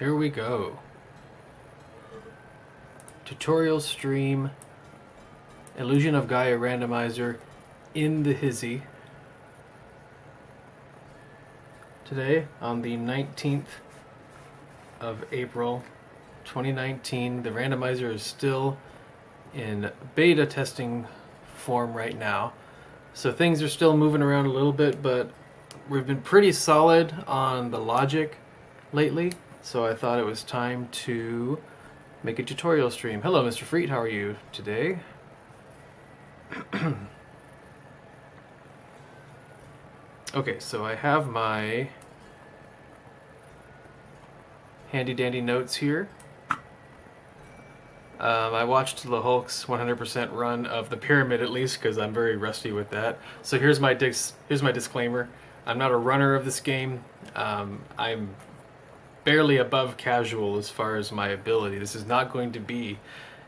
Here we go. Tutorial stream, Illusion of Gaia Randomizer in the hizzy. Today, on the 19th of April, 2019, the randomizer is still in beta testing form right now. So things are still moving around a little bit, but we've been pretty solid on the logic lately. So I thought it was time to make a tutorial stream. Hello, Mr. Freet, how are you today? Okay, so I have my handy dandy notes here. I watched the Hulk's 100% run of the pyramid, at least, because I'm very rusty with that. So here's my disclaimer. I'm not a runner of this game. I'm barely above casual as far as my ability. This is not going to be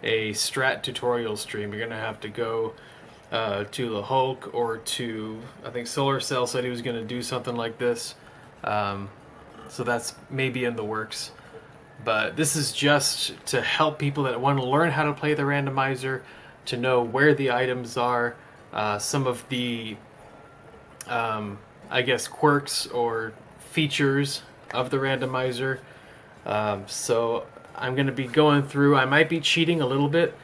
a strat tutorial stream. You're going to have to go to the Hulk or to, I think Solar Cell said he was going to do something like this. So that's maybe in the works. But this is just to help people that want to learn how to play the randomizer, to know where the items are, some of the, I guess, quirks or features of the randomizer. So I'm going to be going through, I might be cheating a little bit,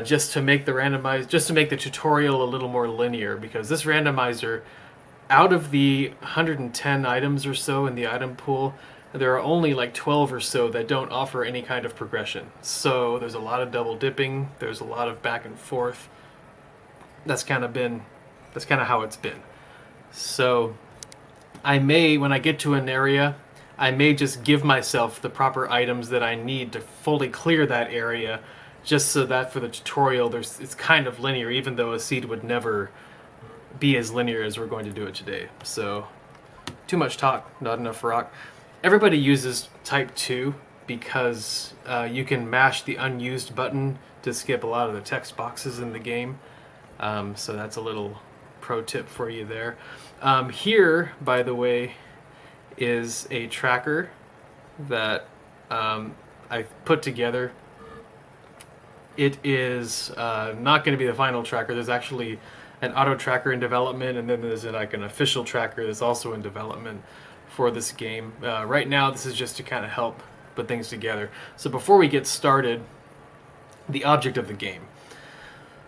just to make the tutorial a little more linear, because this randomizer, out of the 110 items or so in the item pool, there are only like 12 or so that don't offer any kind of progression. So there's a lot of double dipping, there's a lot of back and forth. That's kind of how it's been. So I may, when I get to an area, I may just give myself the proper items that I need to fully clear that area, just so that for the tutorial it's kind of linear, even though a seed would never be as linear as we're going to do it today. So too much talk, not enough rock. Everybody uses type 2 because you can mash the unused button to skip a lot of the text boxes in the game. So that's a little pro tip for you there. Here, by the way, is a tracker that I put together. It is not going to be the final tracker. There's actually an auto tracker in development, and then there's like an official tracker that's also in development for this game. Right now, this is just to kind of help put things together. So before we get started, the object of the game.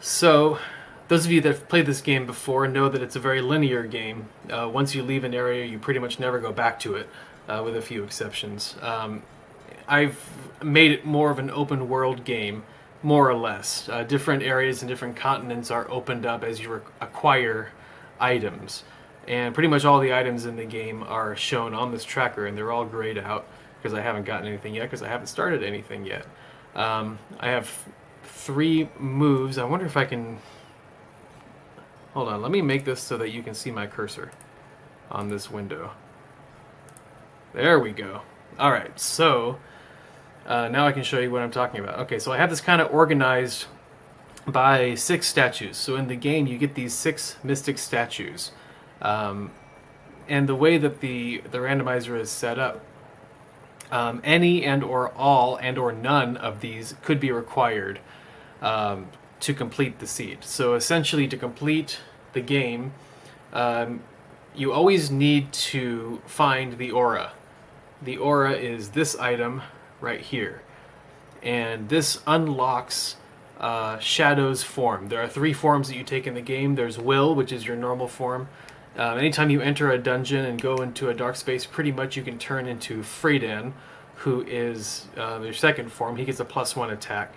So those of you that have played this game before know that it's a very linear game. Once you leave an area, you pretty much never go back to it, with a few exceptions. I've made it more of an open world game, more or less. Different areas and different continents are opened up as you acquire items. And pretty much all the items in the game are shown on this tracker, and they're all grayed out because I haven't gotten anything yet, because I haven't started anything yet. I have 3 moves. I wonder if I can... Hold on, let me make this so that you can see my cursor on this window. There we go. Alright, so now I can show you what I'm talking about. Okay, so I have this kind of organized by 6 statues. So in the game, you get these 6 mystic statues. And the way that the randomizer is set up, any and or all and or none of these could be required to complete the seed. So essentially, to complete the game, you always need to find the aura. The aura is this item right here, and this unlocks Shadow's form. There are 3 forms that you take in the game. There's Will, which is your normal form. Anytime you enter a dungeon and go into a dark space, pretty much you can turn into Freejia, who is their second form. He gets a +1 attack.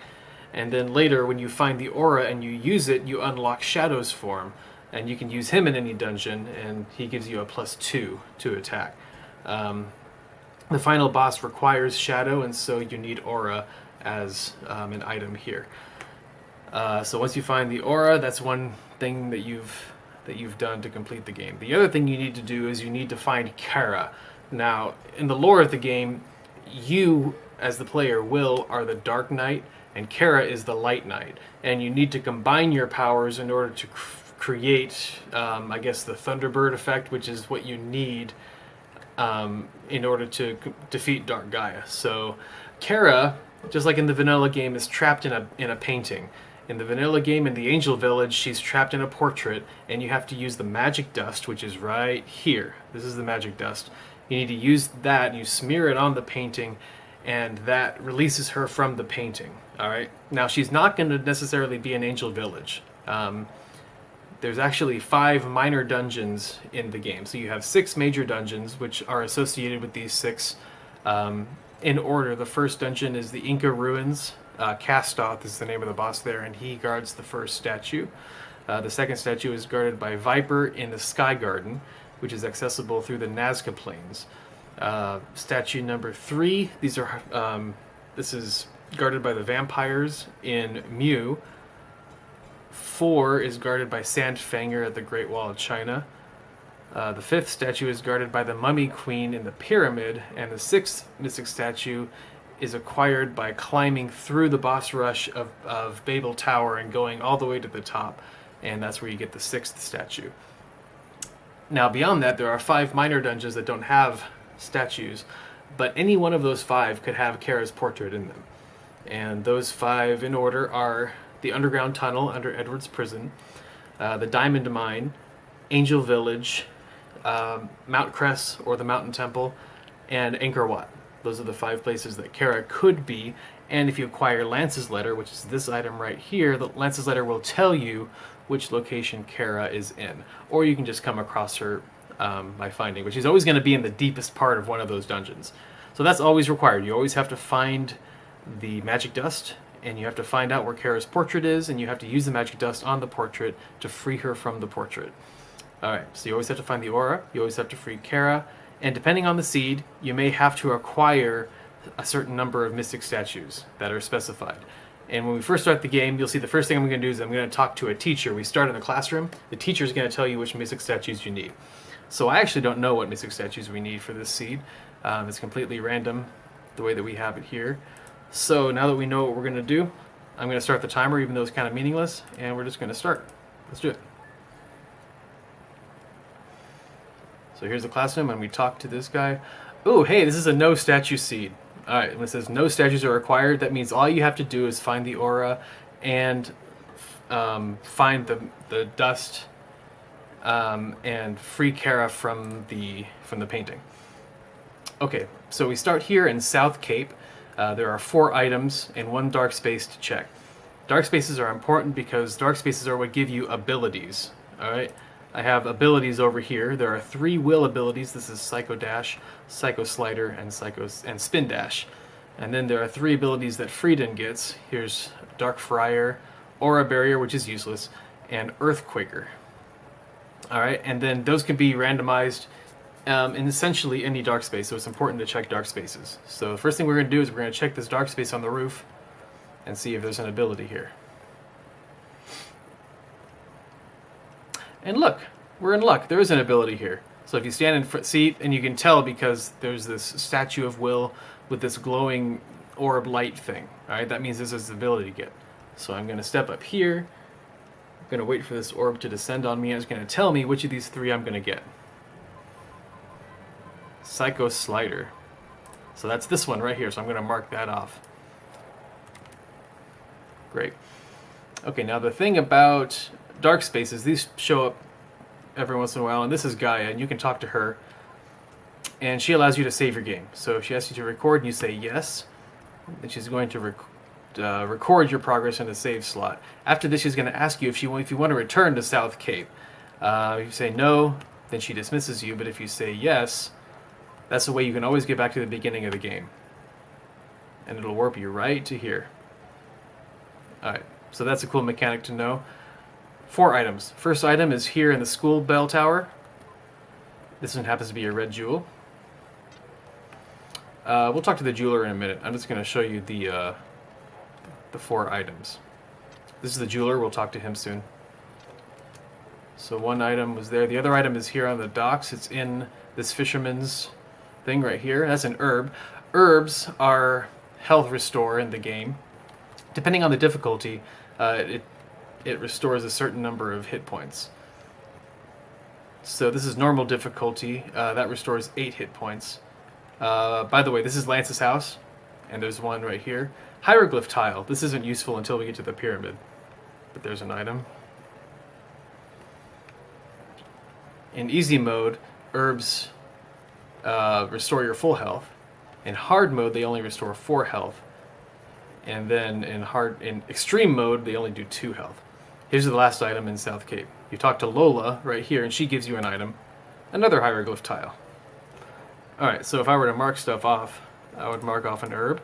And then later, when you find the aura and you use it, you unlock Shadow's form. And you can use him in any dungeon, and he gives you a +2 to attack. The final boss requires Shadow, and so you need aura as an item here. So once you find the aura, that's one thing that you've done to complete the game. The other thing you need to do is you need to find Kara. Now, in the lore of the game, you, as the player, Will, are the Dark Knight, and Kara is the Light Knight. And you need to combine your powers in order to create, I guess, the Thunderbird effect, which is what you need in order to defeat Dark Gaia. So Kara, just like in the vanilla game, is trapped in a painting. In the vanilla game, in the Angel Village, she's trapped in a portrait, and you have to use the magic dust, which is right here. This is the magic dust. You need to use that, you smear it on the painting, and that releases her from the painting. All right. Now, she's not going to necessarily be in Angel Village. There's actually 5 minor dungeons in the game. So you have 6 major dungeons, which are associated with these 6 in order. The first dungeon is the Inca Ruins. Castoth is the name of the boss there, and he guards the first statue. The second statue is guarded by Viper in the Sky Garden, which is accessible through the Nazca Plains. Statue number 3, this is guarded by the vampires in Mew. 4 is guarded by Sandfanger at the Great Wall of China. The 5th statue is guarded by the Mummy Queen in the Pyramid, and the 6th mystic statue is acquired by climbing through the boss rush of Babel Tower and going all the way to the top, and that's where you get the 6th statue. Now, beyond that, there are 5 minor dungeons that don't have statues, but any one of those 5 could have Kara's portrait in them. And those 5 in order are the Underground Tunnel under Edward's Prison, the Diamond Mine, Angel Village, Mount Cress or the Mountain Temple, and Angkor Wat. Those are the 5 places that Kara could be, and if you acquire Lance's Letter, which is this item right here, the Lance's Letter will tell you which location Kara is in. Or you can just come across her by finding, which is always going to be in the deepest part of one of those dungeons. So that's always required. You always have to find the magic dust, and you have to find out where Kara's portrait is, and you have to use the magic dust on the portrait to free her from the portrait. Alright, so you always have to find the aura, you always have to free Kara, and depending on the seed, you may have to acquire a certain number of mystic statues that are specified. And when we first start the game, you'll see the first thing I'm going to do is I'm going to talk to a teacher. We start in the classroom. The teacher is going to tell you which mystic statues you need. So I actually don't know what mystic statues we need for this seed. It's completely random the way that we have it here. So now that we know what we're going to do, I'm going to start the timer, even though it's kind of meaningless, and we're just going to start. Let's do it. So here's the classroom, and we talk to this guy. Oh, hey, this is a no statue seed. Alright, when it says no statues are required, that means all you have to do is find the aura and find the dust and free Kara from the painting. Okay, so we start here in South Cape. There are 4 items and 1 dark space to check. Dark spaces are important because dark spaces are what give you abilities. Alright, I have abilities over here. There are 3 will abilities. This is Psycho Dash, Psycho Slider, and Spin Dash. And then there are 3 abilities that Freedom gets. Here's Dark Friar, Aura Barrier, which is useless, and Earthquaker. Alright, and then those can be randomized in essentially any dark space, so it's important to check dark spaces. So the first thing we're going to do is we're going to check this dark space on the roof and see if there's an ability here. And look, we're in luck. There is an ability here. So if you stand in front seat, and you can tell because there's this statue of will with this glowing orb light thing. Alright, that means this is the ability to get. So I'm going to step up here. I'm going to wait for this orb to descend on me, and it's going to tell me which of these 3 I'm going to get. Psycho Slider. So that's this one right here, so I'm going to mark that off. Great. Okay, now the thing about dark spaces, these show up every once in a while, and this is Gaia, and you can talk to her, and she allows you to save your game. So if she asks you to record and you say yes, then she's going to record your progress in a save slot. After this, she's going to ask you if you want to return to South Cape. If you say no, then she dismisses you, but if you say yes, that's the way you can always get back to the beginning of the game. And it'll warp you right to here. Alright, so that's a cool mechanic to know. 4 items. First item is here in the school bell tower. This one happens to be a red jewel. We'll talk to the jeweler in a minute. I'm just going to show you the 4 items. This is the jeweler. We'll talk to him soon. So one item was there. The other item is here on the docks. It's in this fisherman's thing right here. That's an herb. Herbs are health restore in the game. Depending on the difficulty, it restores a certain number of hit points. So this is normal difficulty. That restores 8 hit points. By the way, this is Lance's house, and there's one right here. Hieroglyph tile. This isn't useful until we get to the pyramid, but there's an item. In easy mode, herbs restore your full health. In hard mode, they only restore 4 health. And then in extreme mode, they only do 2 health. Here's the last item in South Cape. You talk to Lola right here, and she gives you an item. Another hieroglyph tile. Alright, so if I were to mark stuff off, I would mark off an herb,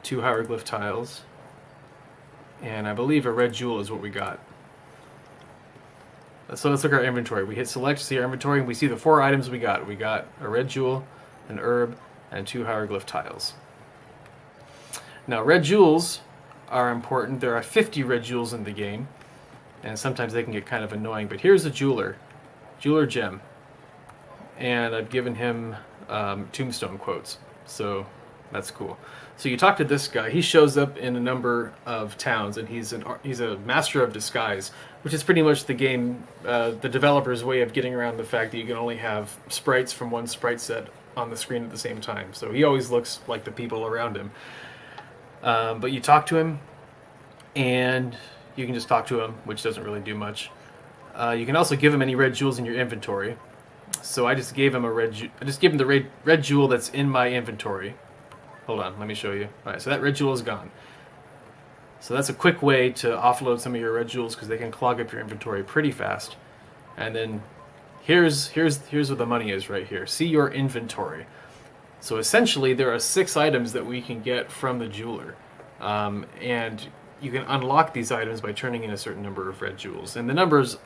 2 hieroglyph tiles, and I believe a red jewel is what we got. So let's look at our inventory. We hit select, see our inventory, and we see the 4 items we got. We got a red jewel, an herb, and 2 hieroglyph tiles. Now, red jewels are important. There are 50 red jewels in the game, and sometimes they can get kind of annoying. But here's a jeweler gem, and I've given him tombstone quotes, so that's cool. So you talk to this guy. He shows up in a number of towns, and he's a master of disguise, which is pretty much the game, the developer's way of getting around the fact that you can only have sprites from one sprite set on the screen at the same time. So he always looks like the people around him. But you talk to him, and you can just talk to him, which doesn't really do much. You can also give him any red jewels in your inventory. So I just gave him the red jewel that's in my inventory. Hold on, let me show you. All right, so that red jewel is gone. So that's a quick way to offload some of your red jewels because they can clog up your inventory pretty fast. And then here's what the money is right here. See your inventory. So essentially, there are 6 items that we can get from the jeweler, and you can unlock these items by turning in a certain number of red jewels. And the numbers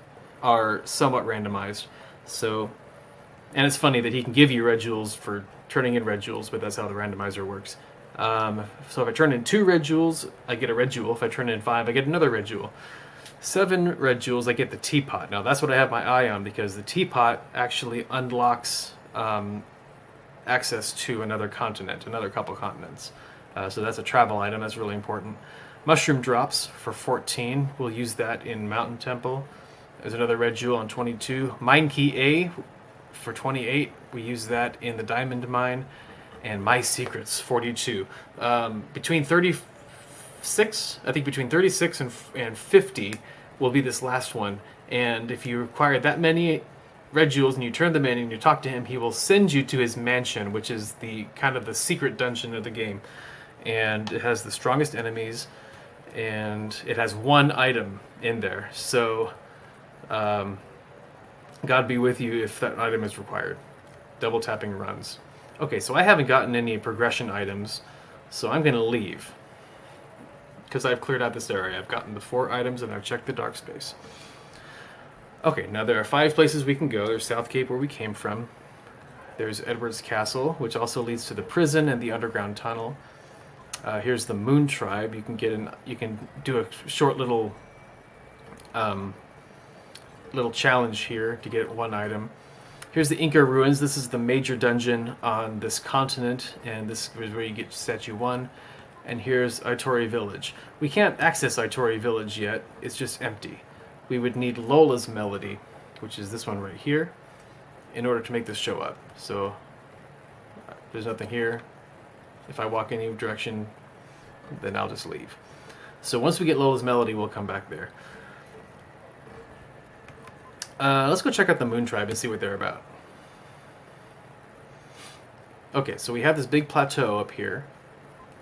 are somewhat randomized. So, and it's funny that he can give you red jewels for turning in red jewels, but that's how the randomizer works. So if I turn in 2 red jewels, I get a red jewel. If I turn in 5, I get another red jewel. 7 red jewels, I get the teapot. Now that's what I have my eye on, because the teapot actually unlocks access to another continent, another couple continents. So that's a travel item, that's really important. Mushroom drops for 14, we'll use that in Mountain Temple. There's another red jewel on 22. Mine Key A for 28, we use that in the Diamond Mine. And My Secrets, 42. Between 36, I think between 36 and 50 will be this last one. And if you require that many red jewels and you turn them in and you talk to him, he will send you to his mansion, which is the kind of the secret dungeon of the game. And it has the strongest enemies, and it has 1 item in there. So, God be with you if that item is required. Double tapping runs. Okay, so I haven't gotten any progression items, so I'm going to leave. Because I've cleared out this area. I've gotten the 4 items and I've checked the dark space. Okay, now there are 5 places we can go. There's South Cape, where we came from. There's Edward's Castle, which also leads to the prison and the underground tunnel. Here's the Moon Tribe. You can do a short little challenge here to get 1 item. Here's the Inca Ruins. This is the major dungeon on this continent, and this is where you get Statue 1. And here's Itory Village. We can't access Itory Village yet. It's just empty. We would need Lola's Melody, which is this one right here, in order to make this show up. So there's nothing here. If I walk any direction, then I'll just leave. So once we get Lola's Melody, we'll come back there. Let's go check out the Moon Tribe and see what they're about. Okay, so we have this big plateau up here,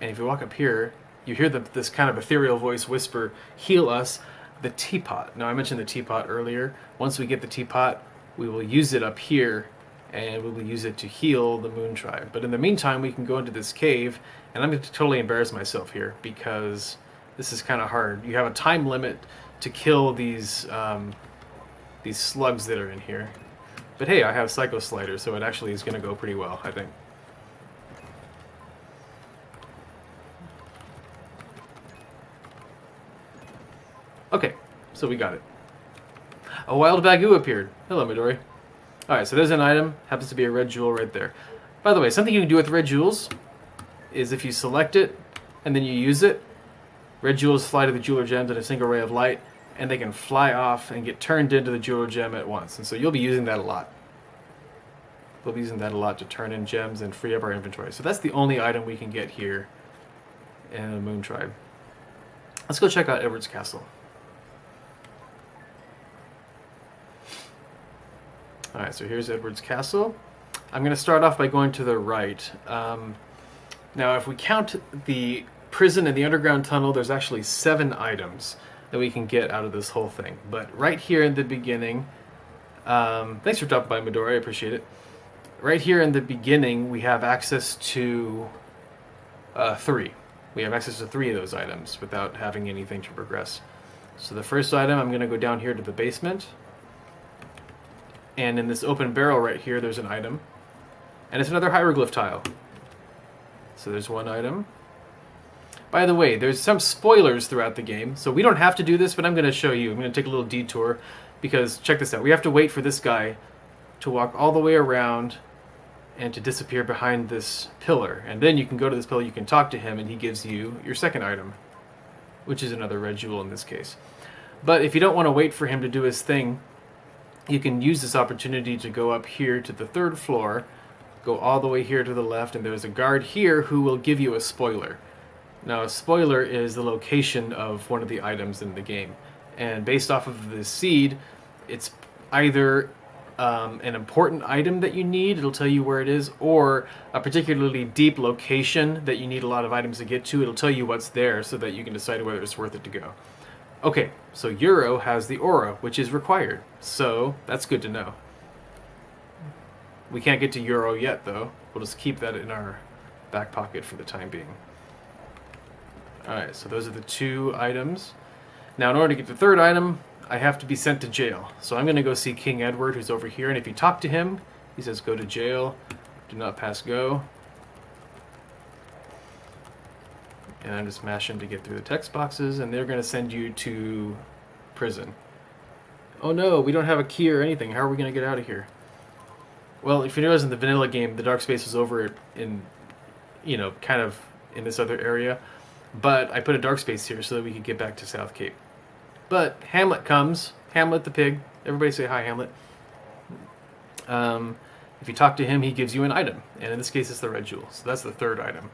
and if you walk up here, you hear this kind of ethereal voice whisper, "Heal us." The teapot. Now, I mentioned the teapot earlier. Once we get the teapot, we will use it up here, and we will use it to heal the Moon Tribe. But in the meantime, we can go into this cave, and I'm going to totally embarrass myself here, because this is kind of hard. You have a time limit to kill these slugs that are in here. But hey, I have Psycho Slider, so it actually is going to go pretty well, I think. Okay, so we got it. A wild bagoo appeared. Hello, Midori. Alright, so there's an item. Happens to be a red jewel right there. By the way, something you can do with red jewels is if you select it and then you use it, red jewels fly to the jeweler gems in a single ray of light, and they can fly off and get turned into the jeweler gem at once. And so you'll be using that a lot. We'll be using that a lot to turn in gems and free up our inventory. So that's the only item we can get here in the Moon Tribe. Let's go check out Edward's Castle. Alright, so here's Edward's Castle. I'm going to start off by going to the right. Now, if we count the prison and the underground tunnel, there's actually 7 items that we can get out of this whole thing. But right here in the beginning, thanks for dropping by, Medora, I appreciate it. Right here in the beginning, we have access to 3. We have access to 3 of those items without having anything to progress. So the first item, I'm going to go down here to the basement. And in this open barrel right here, there's an item. And it's another hieroglyph tile. So there's one item. By the way, there's some spoilers throughout the game. So we don't have to do this, but I'm going to show you. I'm going to take a little detour. Because, check this out. We have to wait for this guy to walk all the way around and to disappear behind this pillar. And then you can go to this pillar, you can talk to him, and he gives you your second item. Which is another red jewel in this case. But if you don't want to wait for him to do his thing, you can use this opportunity to go up here to the 3rd floor, go all the way here to the left, and there's a guard here who will give you a spoiler. Now, a spoiler is the location of one of the items in the game. And based off of the seed, it's either an important item that you need, it'll tell you where it is, or a particularly deep location that you need a lot of items to get to, it'll tell you what's there so that you can decide whether it's worth it to go. Okay, so Euro has the aura, which is required, so that's good to know. We can't get to Euro yet, though. We'll just keep that in our back pocket for the time being. Alright, so those are the 2 items. Now, in order to get the 3rd item, I have to be sent to jail. So I'm going to go see King Edward, who's over here, and if you talk to him, he says go to jail, do not pass go. And I'm just mashing to get through the text boxes, and they're going to send you to prison. Oh no, we don't have a key or anything. How are we going to get out of here? Well, if you notice in the vanilla game, the dark space is over in, you know, kind of in this other area. But I put a dark space here so that we could get back to South Cape. But Hamlet comes. Hamlet the pig. Everybody say hi, Hamlet. If you talk to him, he gives you an item. And in this case, it's the red jewel. So that's the 3rd item.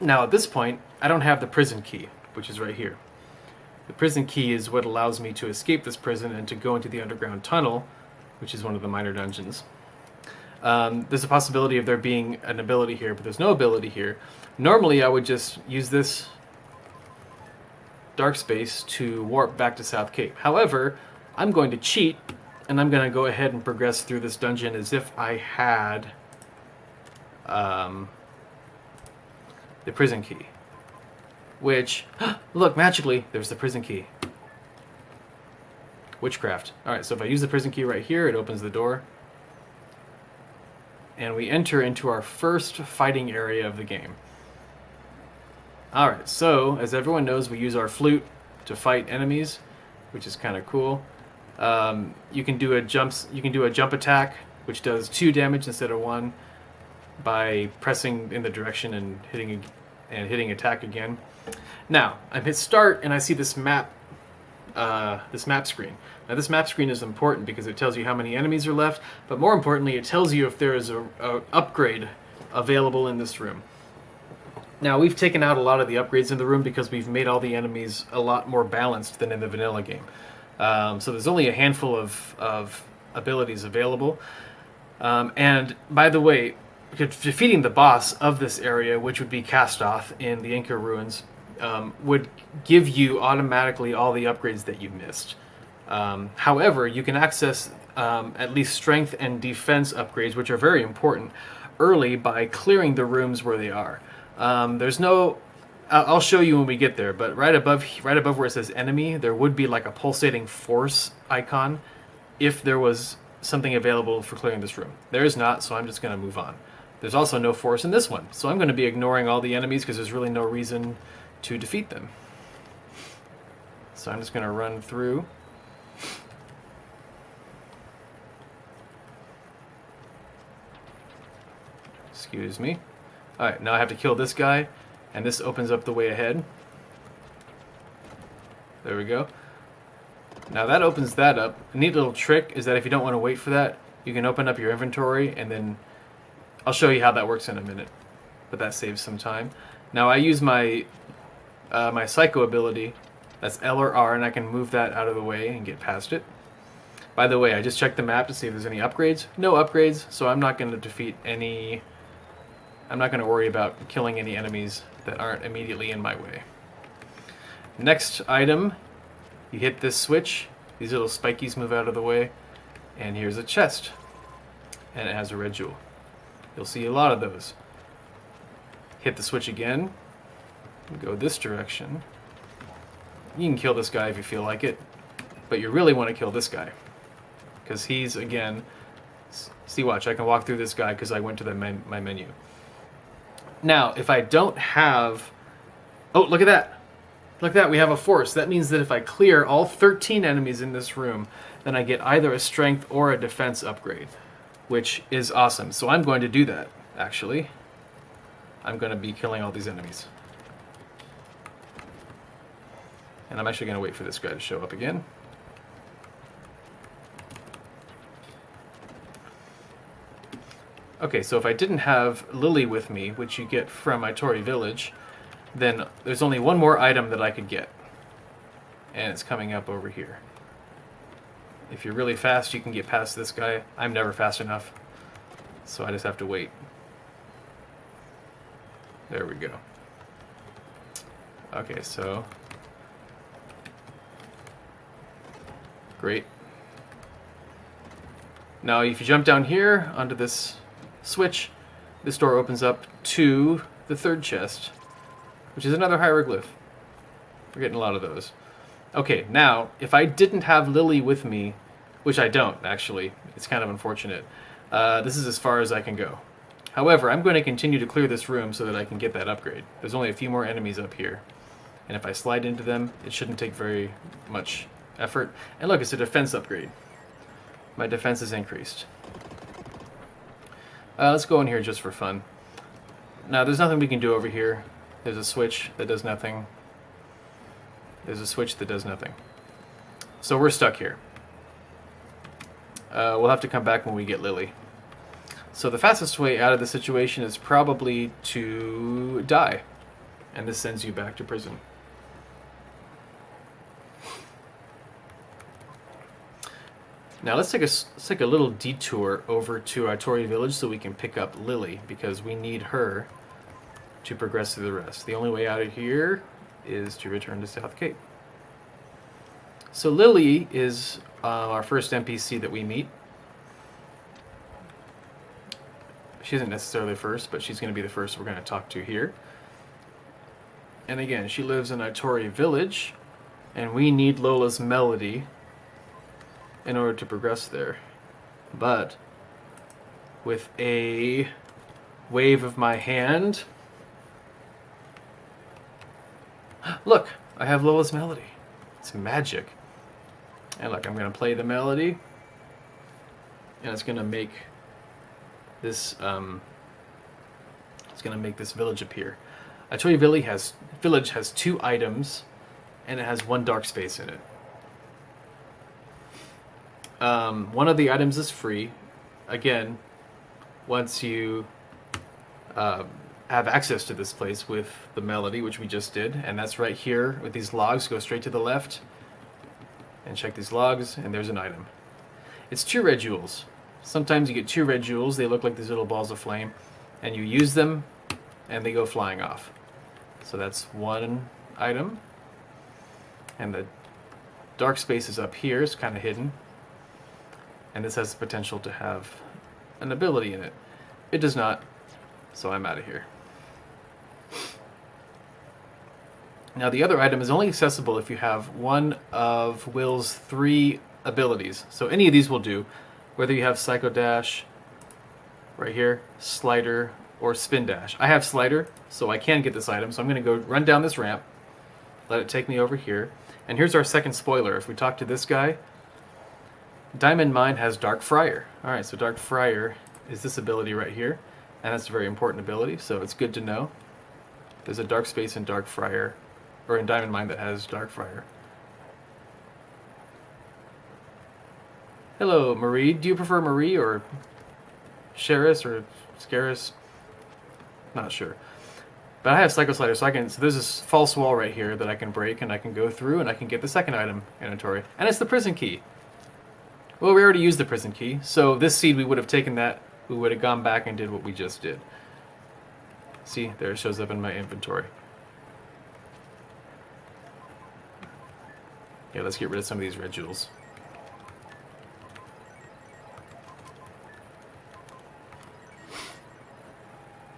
Now, at this point, I don't have the prison key, which is right here. The prison key is what allows me to escape this prison and to go into the underground tunnel, which is one of the minor dungeons. There's a possibility of there being an ability here, but there's no ability here. Normally, I would just use this dark space to warp back to South Cape. However, I'm going to cheat, and I'm going to go ahead and progress through this dungeon as if I had the prison key. Which, look, magically, there's the prison key. Witchcraft. Alright, so if I use the prison key right here, it opens the door. And we enter into our first fighting area of the game. Alright, so, as everyone knows, we use our flute to fight enemies, which is kind of cool. You can do a jump attack, which does 2 damage instead of 1, by pressing in the direction and hitting attack again. Now, I'm hit start and I see this map screen. Now this map screen is important because it tells you how many enemies are left, but more importantly it tells you if there is a upgrade available in this room. Now we've taken out a lot of the upgrades in the room because we've made all the enemies a lot more balanced than in the vanilla game. So there's only a handful of abilities available. And by the way, defeating the boss of this area, which would be Castoth in the Inca Ruins, would give you automatically all the upgrades that you missed. However, you can access at least strength and defense upgrades, which are very important, early by clearing the rooms where they are. There's no... I'll show you when we get there, but right above where it says enemy, there would be like a pulsating force icon if there was something available for clearing this room. There is not, so I'm just going to move on. There's also no force in this one, so I'm going to be ignoring all the enemies because there's really no reason to defeat them. So I'm just going to run through. Excuse me. Alright, now I have to kill this guy, and this opens up the way ahead. There we go. Now that opens that up. A neat little trick is that if you don't want to wait for that, you can open up your inventory, and then I'll show you how that works in a minute. But that saves some time. Now I use my my Psycho ability. That's L or R, and I can move that out of the way and get past it. By the way, I just checked the map to see if there's any upgrades. No upgrades, so I'm not going to defeat any... I'm not going to worry about killing any enemies that aren't immediately in my way. Next item, you hit this switch, these little spikies move out of the way, and here's a chest. And it has a red jewel. You'll see a lot of those. Hit the switch again, go this direction. You can kill this guy if you feel like it, but you really want to kill this guy. Because he's, again, see, watch, I can walk through this guy because I went to my menu. Now, if I don't have... Oh, look at that! Look at that, we have a force. That means that if I clear all 13 enemies in this room, then I get either a strength or a defense upgrade, which is awesome. So I'm going to do that, actually. I'm going to be killing all these enemies. And I'm actually going to wait for this guy to show up again. Okay, so if I didn't have Lily with me, which you get from Itory Village, then there's only one more item that I could get. And it's coming up over here. If you're really fast, you can get past this guy. I'm never fast enough, so I just have to wait. There we go. Okay, so... Great. Now, if you jump down here onto this switch, this door opens up to the third chest, which is another hieroglyph. We're getting a lot of those. Okay, now, if I didn't have Lily with me, which I don't, actually, it's kind of unfortunate, this is as far as I can go. However, I'm going to continue to clear this room so that I can get that upgrade. There's only a few more enemies up here, and if I slide into them, it shouldn't take very much effort. And look, it's a defense upgrade. My defense is increased. Let's go in here just for fun. Now, there's nothing we can do over here. There's a switch that does nothing. There's a switch that does nothing. So we're stuck here. We'll have to come back when we get Lily. So the fastest way out of the situation is probably to die. And this sends you back to prison. Now let's take a little detour over to Itory Village so we can pick up Lily, because we need her to progress through the rest. The only way out of here is to return to South Cape. So Lily is our first NPC that we meet. She isn't necessarily first, but she's going to be the first we're going to talk to here. And again, she lives in Itory Village, and we need Lola's melody in order to progress there. But with a wave of my hand, look, I have Lola's melody. It's magic. And look, I'm going to play the melody, and it's going to make this village appear. Itory Village has 2 items, and it has 1 dark space in it. One of the items is free. Again, once you have access to this place with the melody, which we just did, and that's right here with these logs. Go straight to the left and check these logs, and there's an item. It's 2 red jewels. Sometimes you get 2 red jewels. They look like these little balls of flame, and you use them and they go flying off. So that's 1 item, and the dark space is up here. It's kind of hidden. And this has the potential to have an ability in it. It does not, so I'm out of here. Now the other item is only accessible if you have one of Will's 3 abilities. So any of these will do, whether you have Psycho Dash, right here, Slider, or Spin Dash. I have Slider, so I can get this item, so I'm going to go run down this ramp, let it take me over here. And here's our second spoiler. If we talk to this guy, Diamond Mine has Dark Friar. Alright, so Dark Friar is this ability right here, and that's a very important ability, so it's good to know. There's a dark space in Dark Friar, or in Diamond Mine that has Dark Friar. Hello, Marie. Do you prefer Marie or Sheris or Scaris? Not sure. But I have Psycho Slider, so there's this false wall right here that I can break, and I can go through, and I can get the second item inventory. And it's the prison key. Well, we already used the prison key, so this seed we would have taken that, we would have gone back and did what we just did. See, there it shows up in my inventory. Yeah, let's get rid of some of these red jewels.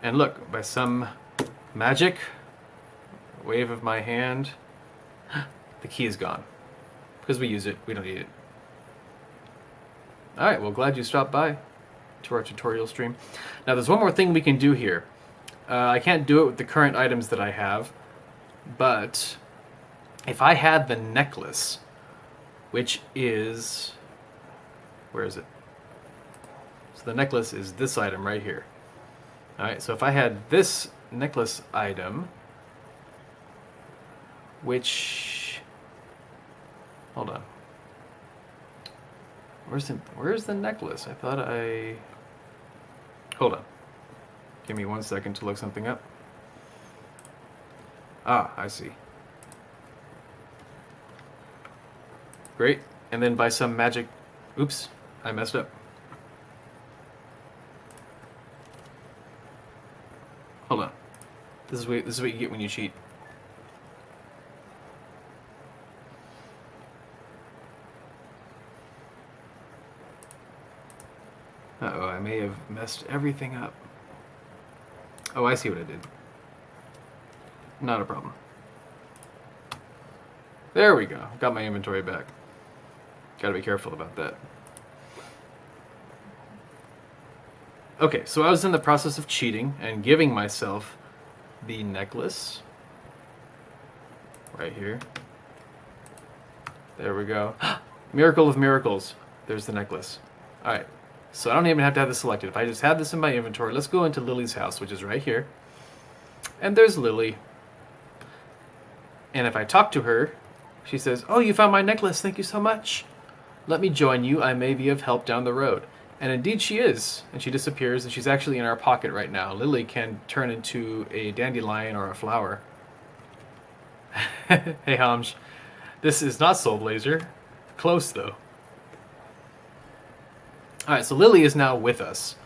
And look, by some magic wave of my hand, the key is gone. Because we use it, we don't need it. Alright, well, glad you stopped by to our tutorial stream. Now, there's one more thing we can do here. I can't do it with the current items that I have, but if I had the necklace, which is... where is it? So the necklace is this item right here. Alright, so if I had this necklace item, which... hold on. Where's the necklace? I thought I... hold on. Give me 1 second to look something up. Ah, I see. Great. And then by some magic... oops, I messed up. Hold on. This is what you get when you cheat. Uh-oh, I may have messed everything up. Oh, I see what I did. Not a problem. There we go. Got my inventory back. Gotta be careful about that. Okay, so I was in the process of cheating and giving myself the necklace. Right here. There we go. Miracle of miracles. There's the necklace. Alright, so I don't even have to have this selected. If I just have this in my inventory, let's go into Lily's house, which is right here. And there's Lily. And if I talk to her, she says, "Oh, you found my necklace. Thank you so much. Let me join you. I may be of help down the road." And indeed she is. And she disappears, and she's actually in our pocket right now. Lily can turn into a dandelion or a flower. Hey, Hamj. This is not Soul Blazer. Close, though. Alright, so Lily is now with us.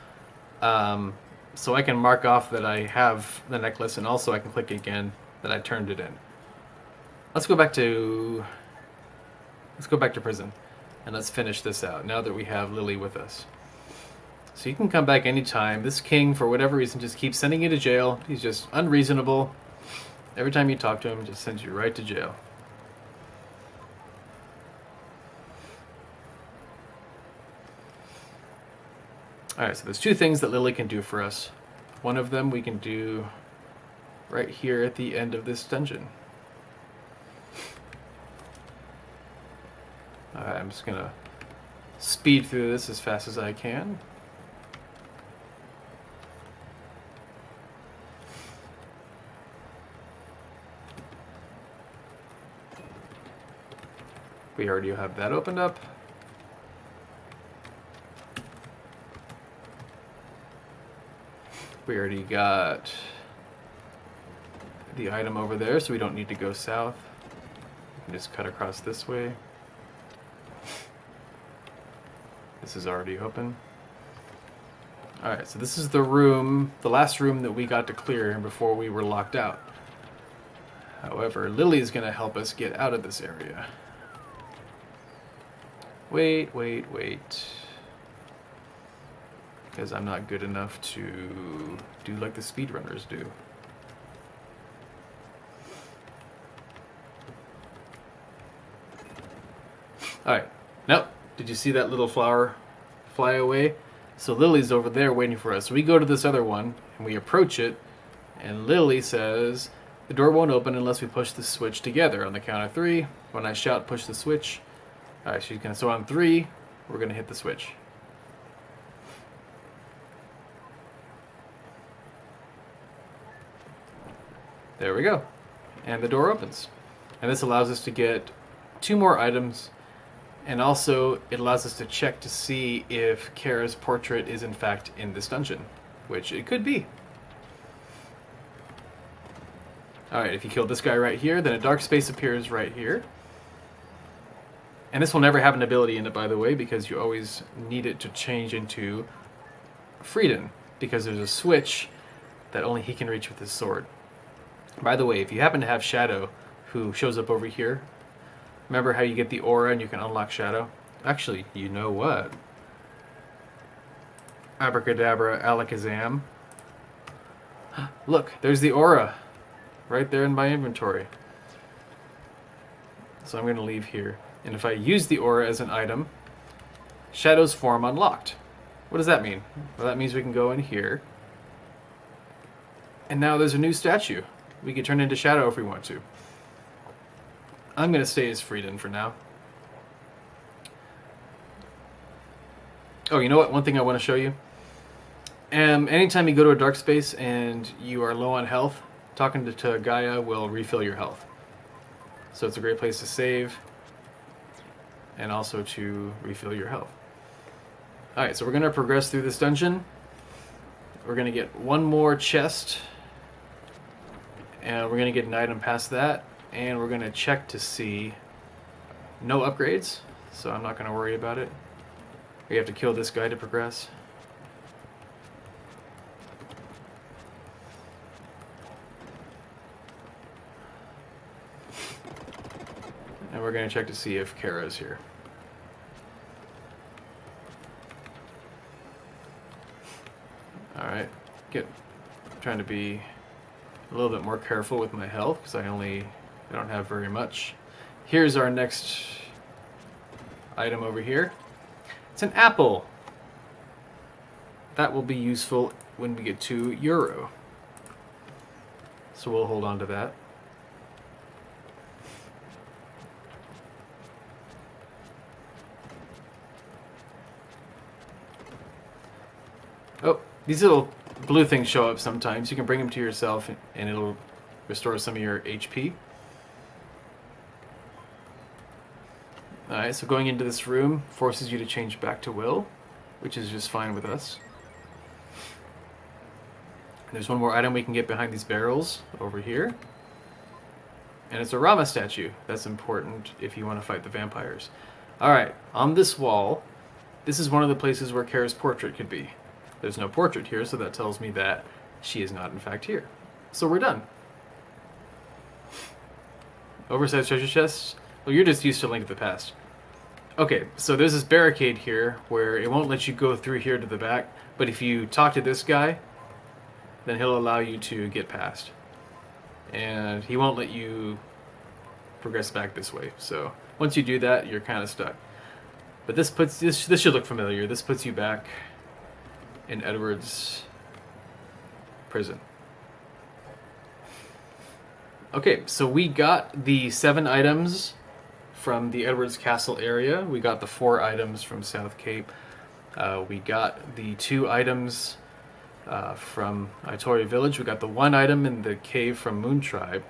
So I can mark off that I have the necklace, and also I can click again that I turned it in. Let's go back to prison, and let's finish this out now that we have Lily with us. So you can come back anytime. This king, for whatever reason, just keeps sending you to jail. He's just unreasonable. Every time you talk to him, he just sends you right to jail. Alright, so there's two things that Lily can do for us. One of them we can do right here at the end of this dungeon. Alright, I'm just gonna speed through this as fast as I can. We already have that opened up. We already got the item over there, so we don't need to go south. We can just cut across this way. This is already open. Alright, so this is the room, the last room that we got to clear before we were locked out. However, Lily's going to help us get out of this area. Wait. Because I'm not good enough to do like the speedrunners do. Alright, nope. Did you see that little flower fly away? So Lily's over there waiting for us. So we go to this other one, and we approach it, and Lily says, "The door won't open unless we push the switch together." On the count of 3, when I shout, "Push the switch." Alright, she's gonna, so on 3, we're gonna hit the switch. There we go. And the door opens. And this allows us to get 2 more items And also, it allows us to check to see if Kara's portrait is in fact in this dungeon, which it could be. Alright, if you kill this guy right here, then a dark space appears right here. And this will never have an ability in it, by the way, because you always need it to change into Freedom, because there's a switch that only he can reach with his sword. By the way, if you happen to have Shadow, who shows up over here, remember how you get the aura and you can unlock Shadow? Actually, you know what? Abracadabra, alakazam. Look, there's the aura. Right there in my inventory. So I'm going to leave here. And if I use the aura as an item, Shadow's form unlocked. What does that mean? Well, that means we can go in here. And now there's a new statue. We can turn into Shadow if we want to. I'm going to stay as Frieden for now. Oh, you know what? One thing I want to show you. Anytime you go to a dark space and you are low on health, talking to Gaia will refill your health. So it's a great place to save and also to refill your health. Alright, so we're going to progress through this dungeon. We're going to get one more chest. And we're going to get an item past that. And we're going to check to see no upgrades. So I'm not going to worry about it. We have to kill this guy to progress. And we're going to check to see if Kara is here. Alright, trying to be a little bit more careful with my health because I don't have very much. Here's our next item over here. It's an apple. That will be useful when we get to Euro. So we'll hold on to that. Oh, these little blue things show up sometimes. You can bring them to yourself and it'll restore some of your HP. Alright, so going into this room forces you to change back to Will, which is just fine with us. There's one more item we can get behind these barrels over here. And it's a Rama statue. That's important if you want to fight the vampires. Alright, on this wall, this is one of the places where Kara's portrait could be. There's no portrait here, so that tells me that she is not in fact here. So we're done. Oversized treasure chests? Well, you're just used to Link of the Past. Okay, so there's this barricade here where it won't let you go through here to the back, but if you talk to this guy, then he'll allow you to get past. And he won't let you progress back this way. So once you do that, you're kind of stuck. But this should look familiar. This puts you back in Edward's prison. Okay, so we got the 7 items from the Edward's Castle area. We got the 4 items from South Cape. We got the 2 items from Itory Village. We got the 1 item in the cave from Moon Tribe.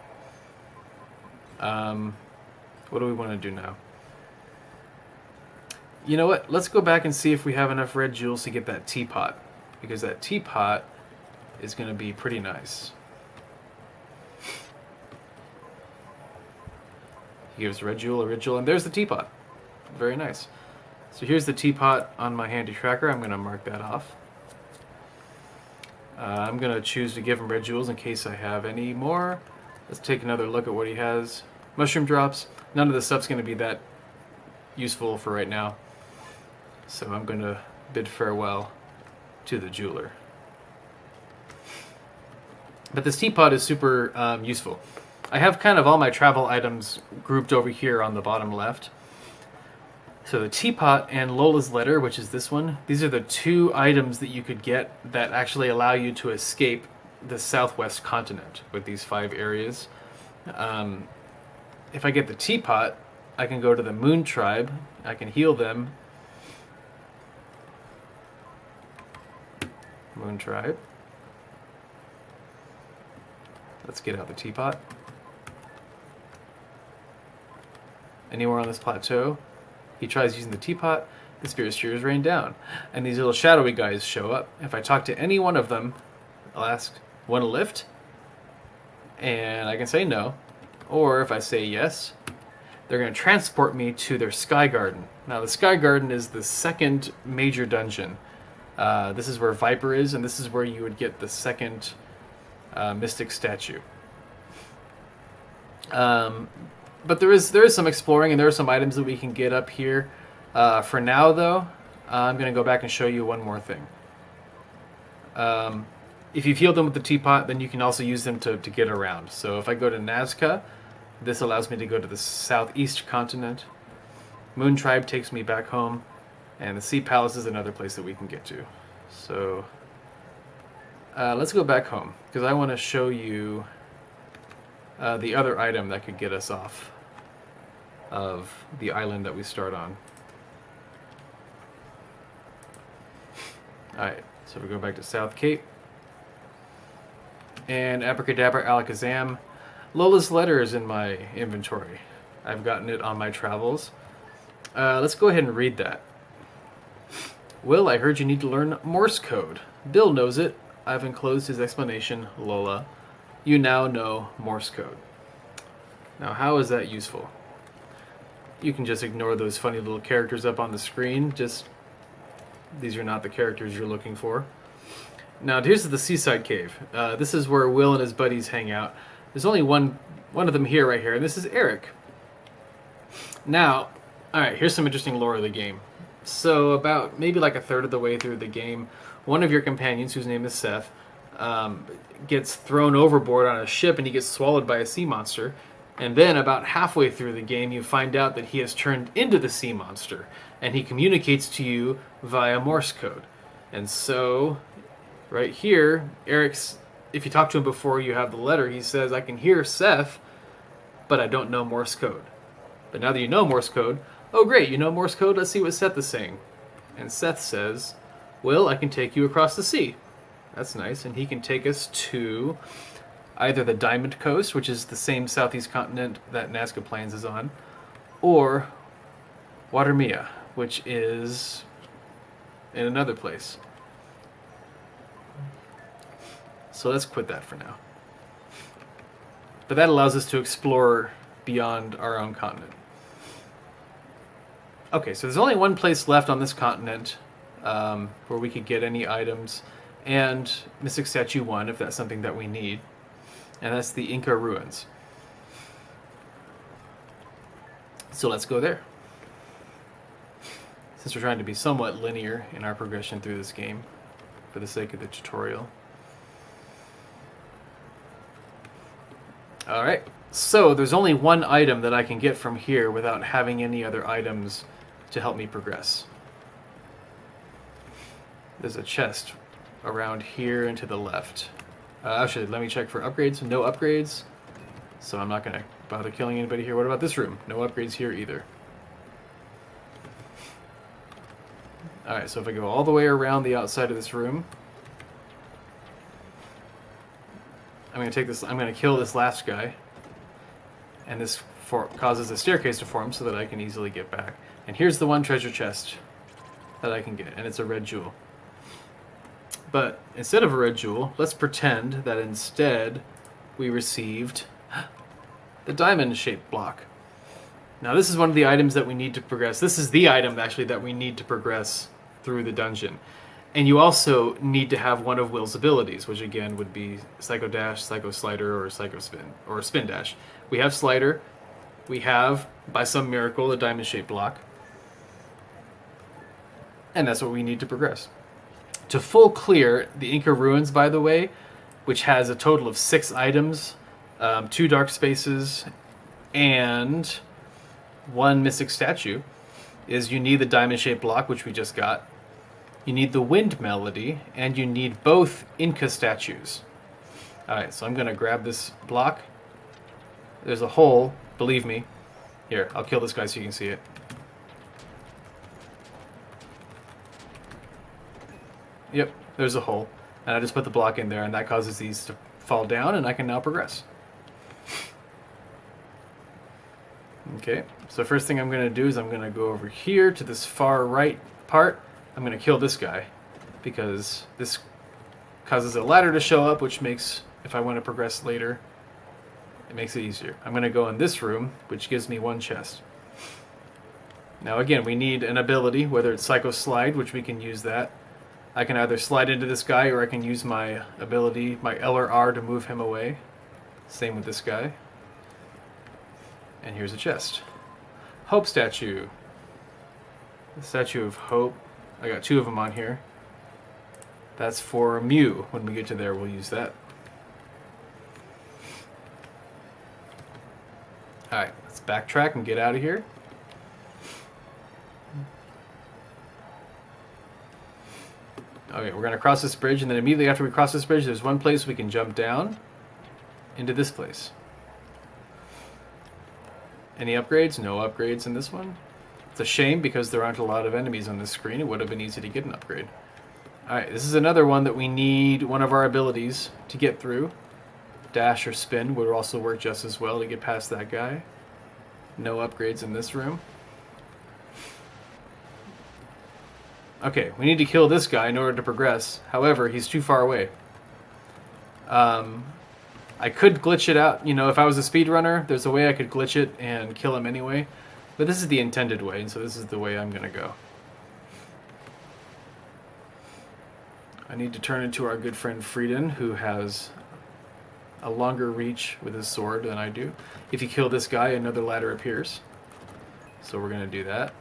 What do we want to do now? You know what? Let's go back and see if we have enough red jewels to get that teapot. Because that teapot is going to be pretty nice. He gives a red jewel, and there's the teapot. Very nice. So here's the teapot on my handy tracker. I'm going to mark that off. I'm going to choose to give him red jewels in case I have any more. Let's take another look at what he has. Mushroom drops. None of the stuff's going to be that useful for right now. So I'm going to bid farewell to the jeweler. But this teapot is super useful. I have kind of all my travel items grouped over here on the bottom left. So the teapot and Lola's letter, which is this one, these are the 2 items that you could get that actually allow you to escape the southwest continent with these 5 areas. If I get the teapot, I can go to the Moon Tribe, I can heal them. Moon Tribe. Let's get out the teapot. Anywhere on this plateau? He tries using the teapot. The spirit shears rain down. And these little shadowy guys show up. If I talk to any one of them, I'll ask, want a lift? And I can say no. Or if I say yes, they're going to transport me to their Sky Garden. Now, the Sky Garden is the second major dungeon. This is where Viper is, and this is where you would get the second Mystic statue. But there is some exploring, and there are some items that we can get up here. For now, though, I'm going to go back and show you one more thing. If you've healed them with the teapot, then you can also use them to get around. So if I go to Nazca, this allows me to go to the southeast continent. Moon Tribe takes me back home, and the Sea Palace is another place that we can get to. So let's go back home, because I want to show you the other item that could get us off of the island that we start on. Alright, so we go back to South Cape. And Abracadabra Alakazam. Lola's letter is in my inventory. I've gotten it on my travels. Let's go ahead and read that. Will, I heard you need to learn Morse code. Bill knows it. I've enclosed his explanation, Lola. You now know Morse code. Now, how is that useful? You can just ignore those funny little characters up on the screen. These are not the characters you're looking for. Now, here's the Seaside Cave. This is where Will and his buddies hang out. There's only one of them here, right here, and this is Eric. Now, alright, here's some interesting lore of the game. So, about maybe like a third of the way through the game, one of your companions, whose name is Seth, gets thrown overboard on a ship and he gets swallowed by a sea monster. And then about halfway through the game, you find out that he has turned into the sea monster, and he communicates to you via Morse code. And so, right here, Eric's, if you talk to him before you have the letter, he says, I can hear Seth, but I don't know Morse code. But now that you know Morse code, oh great, you know Morse code, let's see what Seth is saying. And Seth says, Will, I can take you across the sea. That's nice, and he can take us to either the Diamond Coast, which is the same southeast continent that Nazca Plains is on, or Watermia, which is in another place. So let's quit that for now. But that allows us to explore beyond our own continent. Okay, so there's only one place left on this continent where we could get any items, and Mystic Statue 1, if that's something that we need. And that's the Inca Ruins. So let's go there. Since we're trying to be somewhat linear in our progression through this game, for the sake of the tutorial. Alright, so there's only one item that I can get from here without having any other items to help me progress. There's a chest around here and to the left. Actually, let me check for upgrades. No upgrades, so I'm not going to bother killing anybody here. What about this room? No upgrades here either. Alright, so if I go all the way around the outside of this room, I'm going to take this. I'm going to kill this last guy, and this causes a staircase to form so that I can easily get back. And here's the one treasure chest that I can get, and it's a red jewel. But instead of a red jewel, let's pretend that instead we received the diamond-shaped block. Now this is one of the items that we need to progress. This is the item, actually, that we need to progress through the dungeon. And you also need to have one of Will's abilities, which again would be Psycho Dash, Psycho Slider, or Psycho Spin, or Spin Dash. We have Slider. We have, by some miracle, a diamond-shaped block. And that's what we need to progress. To full clear the Inca Ruins, by the way, which has a total of 6 items, 2 dark spaces, and 1 mystic statue, is you need the diamond-shaped block, which we just got. You need the wind melody, and you need both Inca statues. Alright, so I'm going to grab this block. There's a hole, believe me. Here, I'll kill this guy so you can see it. Yep, there's a hole. And I just put the block in there, and that causes these to fall down, and I can now progress. Okay, so first thing I'm going to do is I'm going to go over here to this far right part. I'm going to kill this guy because this causes a ladder to show up, which makes, if I want to progress later, it makes it easier. I'm going to go in this room, which gives me one chest. Now again, we need an ability, whether it's Psycho Slide, which we can use that. I can either slide into this guy or I can use my ability, my L or R, to move him away. Same with this guy. And here's a chest. Hope statue. The Statue of Hope. I got 2 of them on here. That's for Mew. When we get to there, we'll use that. Alright, let's backtrack and get out of here. Okay, we're going to cross this bridge, and then immediately after we cross this bridge, there's one place we can jump down into this place. Any upgrades? No upgrades in this one. It's a shame because there aren't a lot of enemies on this screen. It would have been easy to get an upgrade. Alright, this is another one that we need one of our abilities to get through. Dash or spin would also work just as well to get past that guy. No upgrades in this room. Okay, we need to kill this guy in order to progress. However, he's too far away. I could glitch it out. You know, if I was a speedrunner, there's a way I could glitch it and kill him anyway. But this is the intended way, and so this is the way I'm going to go. I need to turn into our good friend Frieden, who has a longer reach with his sword than I do. If you kill this guy, another ladder appears. So we're going to do that.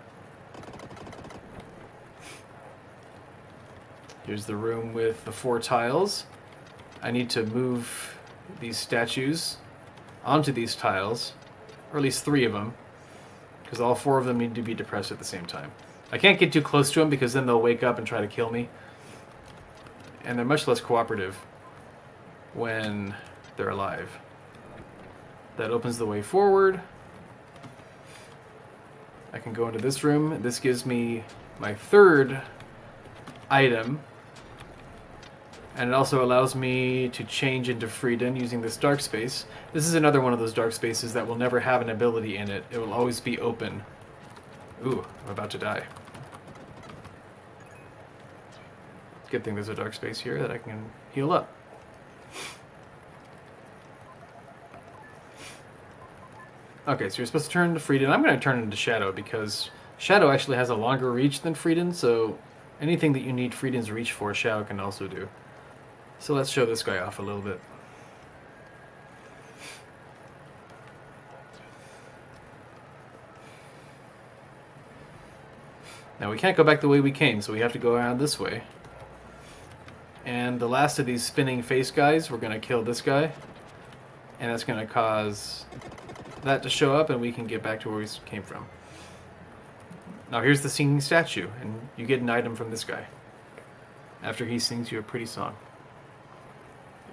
Here's the room with the 4 tiles. I need to move these statues onto these tiles, or at least 3 of them, because all 4 of them need to be depressed at the same time. I can't get too close to them because then they'll wake up and try to kill me. And they're much less cooperative when they're alive. That opens the way forward. I can go into this room. This gives me my 3rd item. And it also allows me to change into Frieden using this dark space. This is another one of those dark spaces that will never have an ability in it. It will always be open. Ooh, I'm about to die. Good thing there's a dark space here that I can heal up. Okay, so you're supposed to turn to Frieden. I'm going to turn into Shadow because Shadow actually has a longer reach than Frieden, so anything that you need Frieden's reach for, Shadow can also do. So let's show this guy off a little bit. Now we can't go back the way we came, so we have to go around this way. And the last of these spinning face guys, we're going to kill this guy. And that's going to cause that to show up, and we can get back to where we came from. Now here's the singing statue, and you get an item from this guy after he sings you a pretty song.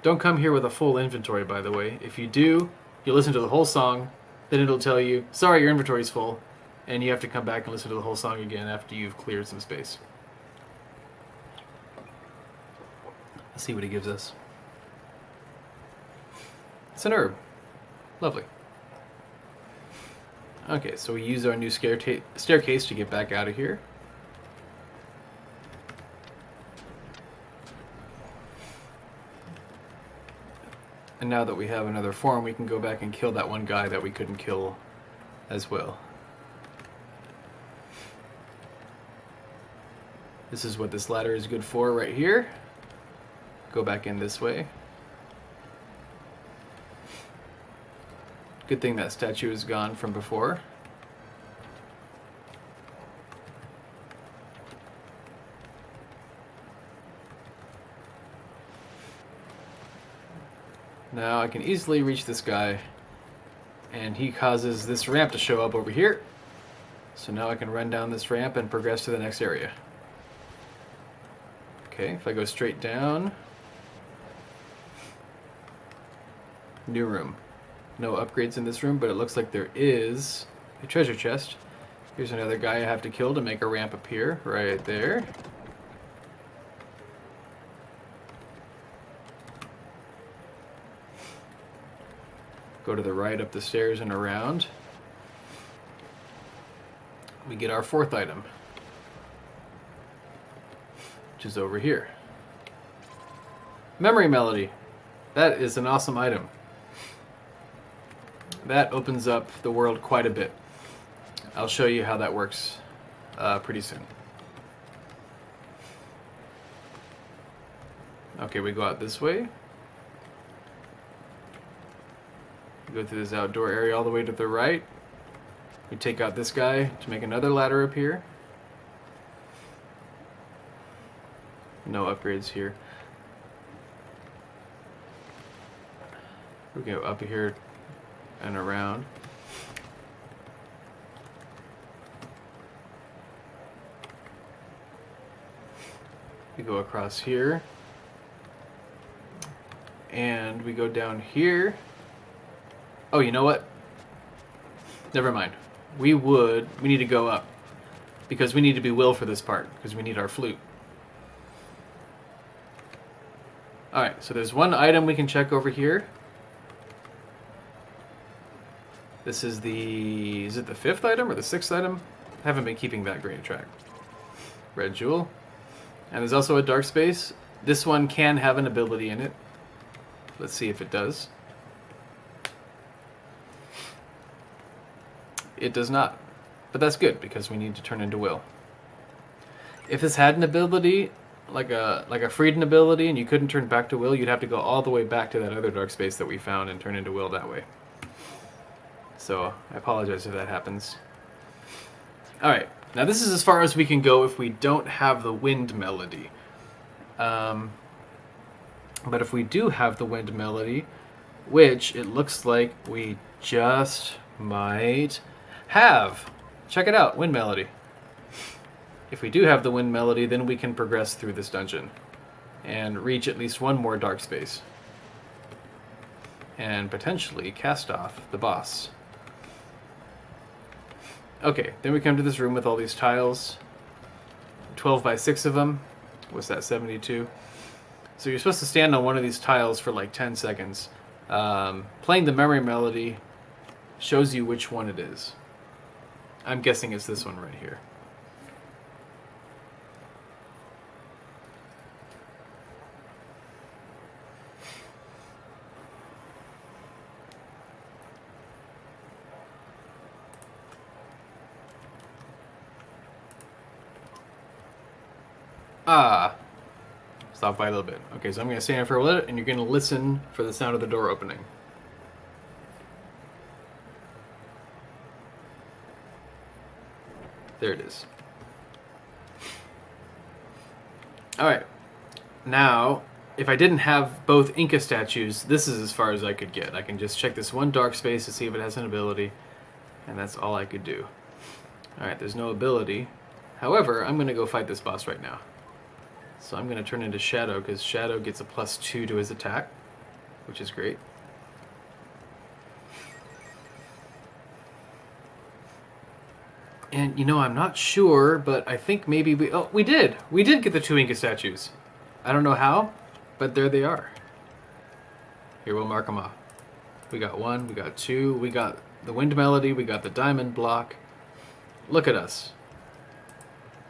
Don't come here with a full inventory, by the way. If you do, you listen to the whole song, then it'll tell you, sorry, your inventory's full, and you have to come back and listen to the whole song again after you've cleared some space. Let's see what he gives us. It's an herb. Lovely. Okay, so we use our new staircase to get back out of here. And now that we have another form, we can go back and kill that one guy that we couldn't kill as well. This is what this ladder is good for right here. Go back in this way. Good thing that statue is gone from before. Now I can easily reach this guy, and he causes this ramp to show up over here. So now I can run down this ramp and progress to the next area. Okay, if I go straight down, new room. No upgrades in this room, but it looks like there is a treasure chest. Here's another guy I have to kill to make a ramp appear right there. Go to the right up the stairs and around. we get our fourth item, which is over here. Memory Melody. That is an awesome item. That opens up the world quite a bit. I'll show you how that works pretty soon. Okay, we go out this way. We go through this outdoor area all the way to the right. We take out this guy to make another ladder appear. No upgrades here. We go up here and around. We go across here. And we go down here. Oh, you know what? Never mind. We need to go up. Because we need to be Will for this part. Because we need our flute. Alright, so there's one item we can check over here. This is is it the 5th item or the 6th item? I haven't been keeping that great track. Red jewel. And there's also a dark space. This one can have an ability in it. Let's see if it does. It does not. But that's good, because we need to turn into Will. If this had an ability, like a freedom ability, and you couldn't turn back to Will, you'd have to go all the way back to that other dark space that we found and turn into Will that way. So, I apologize if that happens. Alright, now this is as far as we can go if we don't have the wind melody. But if we do have the wind melody, which it looks like we just might have. Check it out, wind melody. If we do have the wind melody, then we can progress through this dungeon and reach at least one more dark space. And potentially cast off the boss. Okay, then we come to this room with all these tiles. 12 by 6 of them. What's that, 72? So you're supposed to stand on one of these tiles for like 10 seconds. Playing the memory melody shows you which one it is. I'm guessing it's this one right here. Stop by a little bit. Okay, so I'm going to stand for a little, and you're going to listen for the sound of the door opening. There it is. Alright. Now, if I didn't have both Inca statues, this is as far as I could get. I can just check this one dark space to see if it has an ability, and that's all I could do. Alright, there's no ability. However, I'm going to go fight this boss right now. So I'm going to turn into Shadow, because Shadow gets a +2 to his attack, which is great. And, you know, I'm not sure, but I think maybe we... Oh, we did! We did get the 2 Inca statues. I don't know how, but there they are. Here, we'll mark them off. We got 1, we got 2, we got the wind melody, we got the diamond block. Look at us.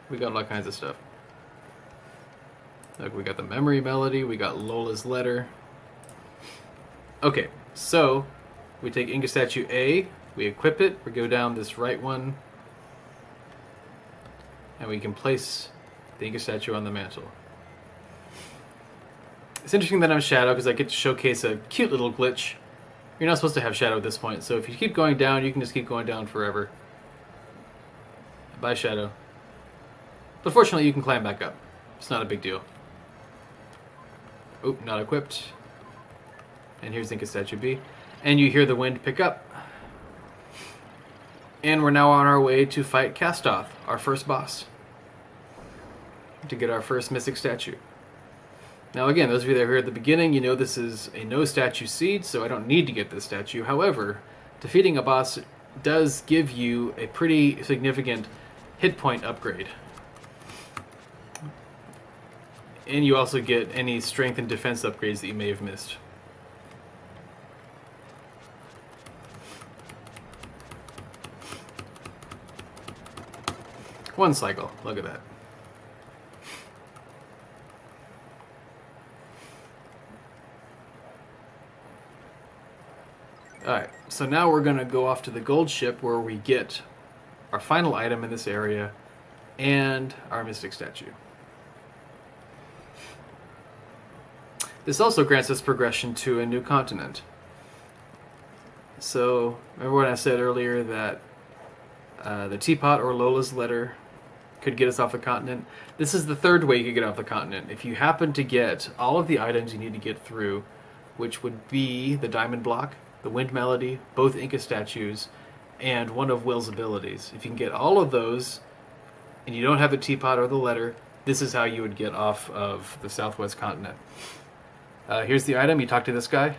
We got all kinds of stuff. Look, we got the memory melody, we got Lola's letter. Okay, so we take Inca statue A, we equip it, we go down this right one, and we can place the Inca statue on the mantle. It's interesting that I'm Shadow because I get to showcase a cute little glitch. You're not supposed to have Shadow at this point, so if you keep going down, you can just keep going down forever. Bye, Shadow. But fortunately, you can climb back up. It's not a big deal. Oop, not equipped. And here's Inca statue B. And you hear the wind pick up. And we're now on our way to fight Castoff, our first boss. To get our first mystic statue. Now again, those of you that are here at the beginning, you know this is a no statue seed, so I don't need to get this statue. However, defeating a boss does give you a pretty significant hit point upgrade. And you also get any strength and defense upgrades that you may have missed. One cycle. Look at that. Alright, so now we're going to go off to the gold ship where we get our final item in this area and our mystic statue. This also grants us progression to a new continent. So, remember when I said earlier that the teapot or Lola's letter could get us off the continent? This is the third way you could get off the continent. If you happen to get all of the items you need to get through, which would be the diamond block, the wind melody, both Inca statues, and one of Will's abilities. If you can get all of those, and you don't have the teapot or the letter, this is how you would get off of the southwest continent. Here's the item. You talk to this guy.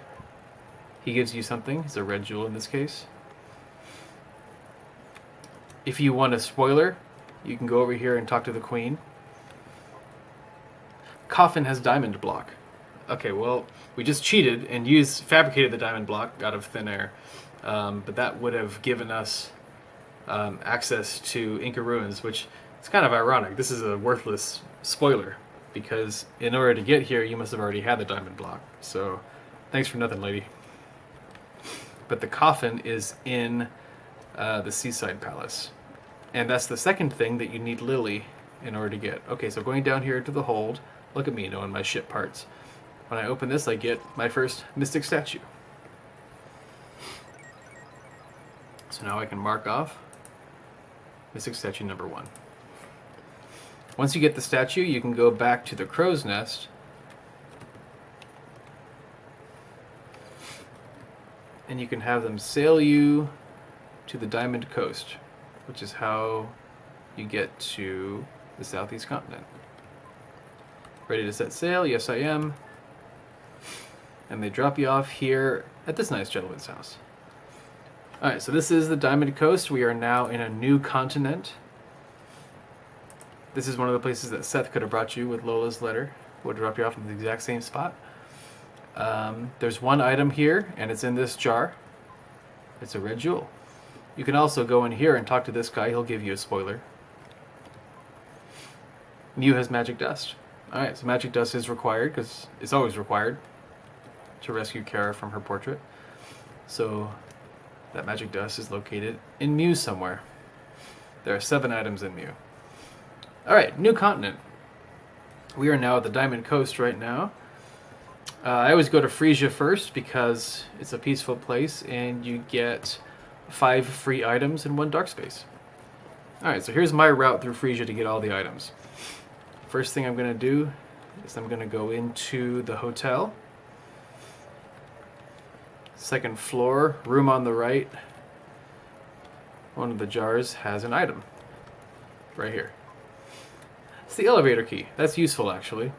He gives you something. It's a red jewel in this case. If you want a spoiler, you can go over here and talk to the queen. Coffin has diamond block. Okay, well, we just cheated and fabricated the diamond block out of thin air. But that would have given us access to Inca Ruins, which is kind of ironic. This is a worthless spoiler, because in order to get here, you must have already had the diamond block. So, thanks for nothing, lady. But the coffin is in the Seaside Palace. And that's the second thing that you need Lily in order to get. Okay, so going down here to the hold. Look at me knowing my ship parts. When I open this, I get my first mystic statue. So now I can mark off mystic statue number 1. Once you get the statue, you can go back to the crow's nest and you can have them sail you to the Diamond Coast, which is how you get to the southeast continent. Ready to set sail? Yes, I am. And they drop you off here at this nice gentleman's house. Alright, so this is the Diamond Coast. We are now in a new continent. This is one of the places that Seth could have brought you with Lola's letter. Would drop you off in the exact same spot. There's one item here, and it's in this jar. It's a red jewel. You can also go in here and talk to this guy. He'll give you a spoiler. Mew has magic dust. Alright, so magic dust is required, because it's always required to rescue Kara from her portrait. So that magic dust is located in Mew somewhere. There are 7 items in Mew. Alright, new continent. We are now at the Diamond Coast right now. I always go to Freejia first because it's a peaceful place and you get 5 free items in 1 dark space. Alright, so here's my route through Freejia to get all the items. First thing I'm going to do is I'm going to go into the hotel. Second floor, room on the right. One of the jars has an item. Right here. It's the elevator key. That's useful, actually.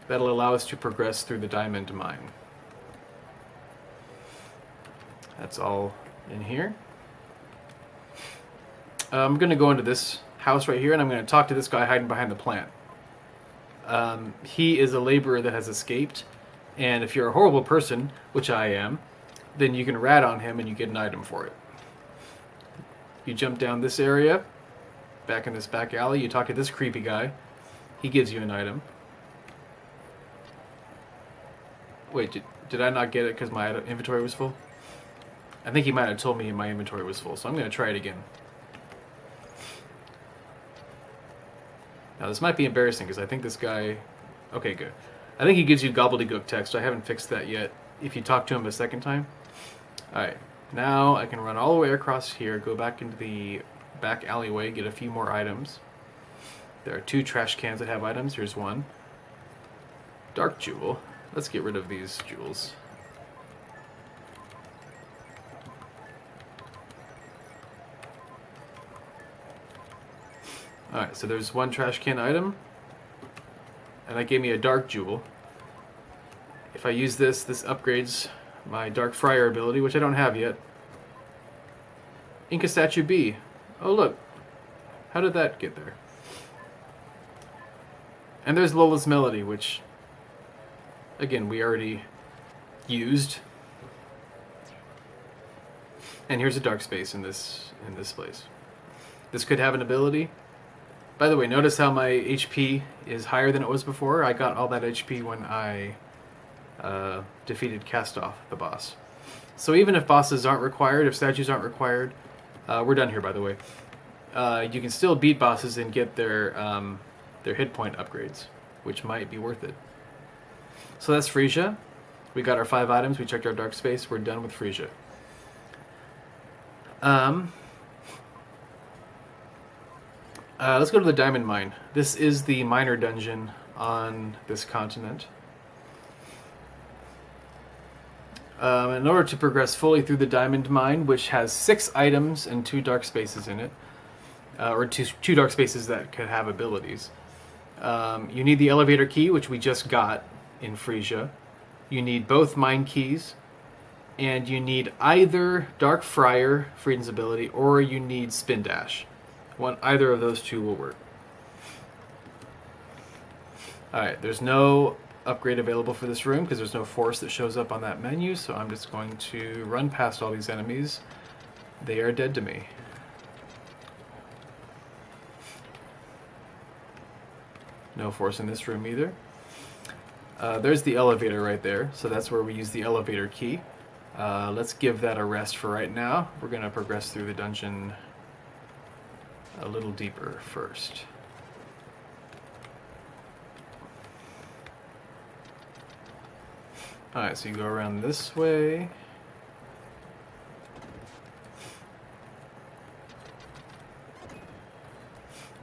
That'll allow us to progress through the diamond mine. That's all in here. I'm going to go into this house right here, and I'm going to talk to this guy hiding behind the plant. He is a laborer that has escaped, and if you're a horrible person, which I am, then you can rat on him and you get an item for it. You jump down this area, back in this back alley, you talk to this creepy guy. He gives you an item. Wait, did I not get it because my inventory was full? I think he might have told me my inventory was full, so I'm going to try it again. Now this might be embarrassing because I think this guy... Okay, good. I think he gives you gobbledygook text. I haven't fixed that yet. If you talk to him a second time. Alright, now I can run all the way across here, go back into the back alleyway, get a few more items. There are 2 trash cans that have items. Here's one. Dark jewel. Let's get rid of these jewels. Alright, so there's 1 trash can item. And that gave me a dark jewel. If I use this, this upgrades my Dark Friar ability, which I don't have yet. Inca Statue B. Oh look. How did that get there? And there's Lola's Melody, which, again, we already used. And here's a dark space in this place. This could have an ability. By the way, notice how my HP is higher than it was before? I got all that HP when I defeated Castoff, the boss. So even if bosses aren't required, if statues aren't required, we're done here, by the way. You can still beat bosses and get their hit point upgrades, which might be worth it. So that's Freejia. We got our 5 items. We checked our dark space. We're done with Freejia. Let's go to the diamond mine. This is the miner dungeon on this continent. In order to progress fully through the diamond mine, which has 6 items and 2 dark spaces in it, or two dark spaces that could have abilities, you need the elevator key, which we just got in Freejia. You need both mine keys, and you need either Dark Friar, Freedom's ability, or you need Spin Dash. Either of those two will work. Alright, there's no upgrade available for this room because there's no force that shows up on that menu, so I'm just going to run past all these enemies. They are dead to me. No force in this room either. There's the elevator right there, so that's where we use the elevator key. Let's give that a rest for right now. We're going to progress through the dungeon a little deeper first. Alright, so you go around this way.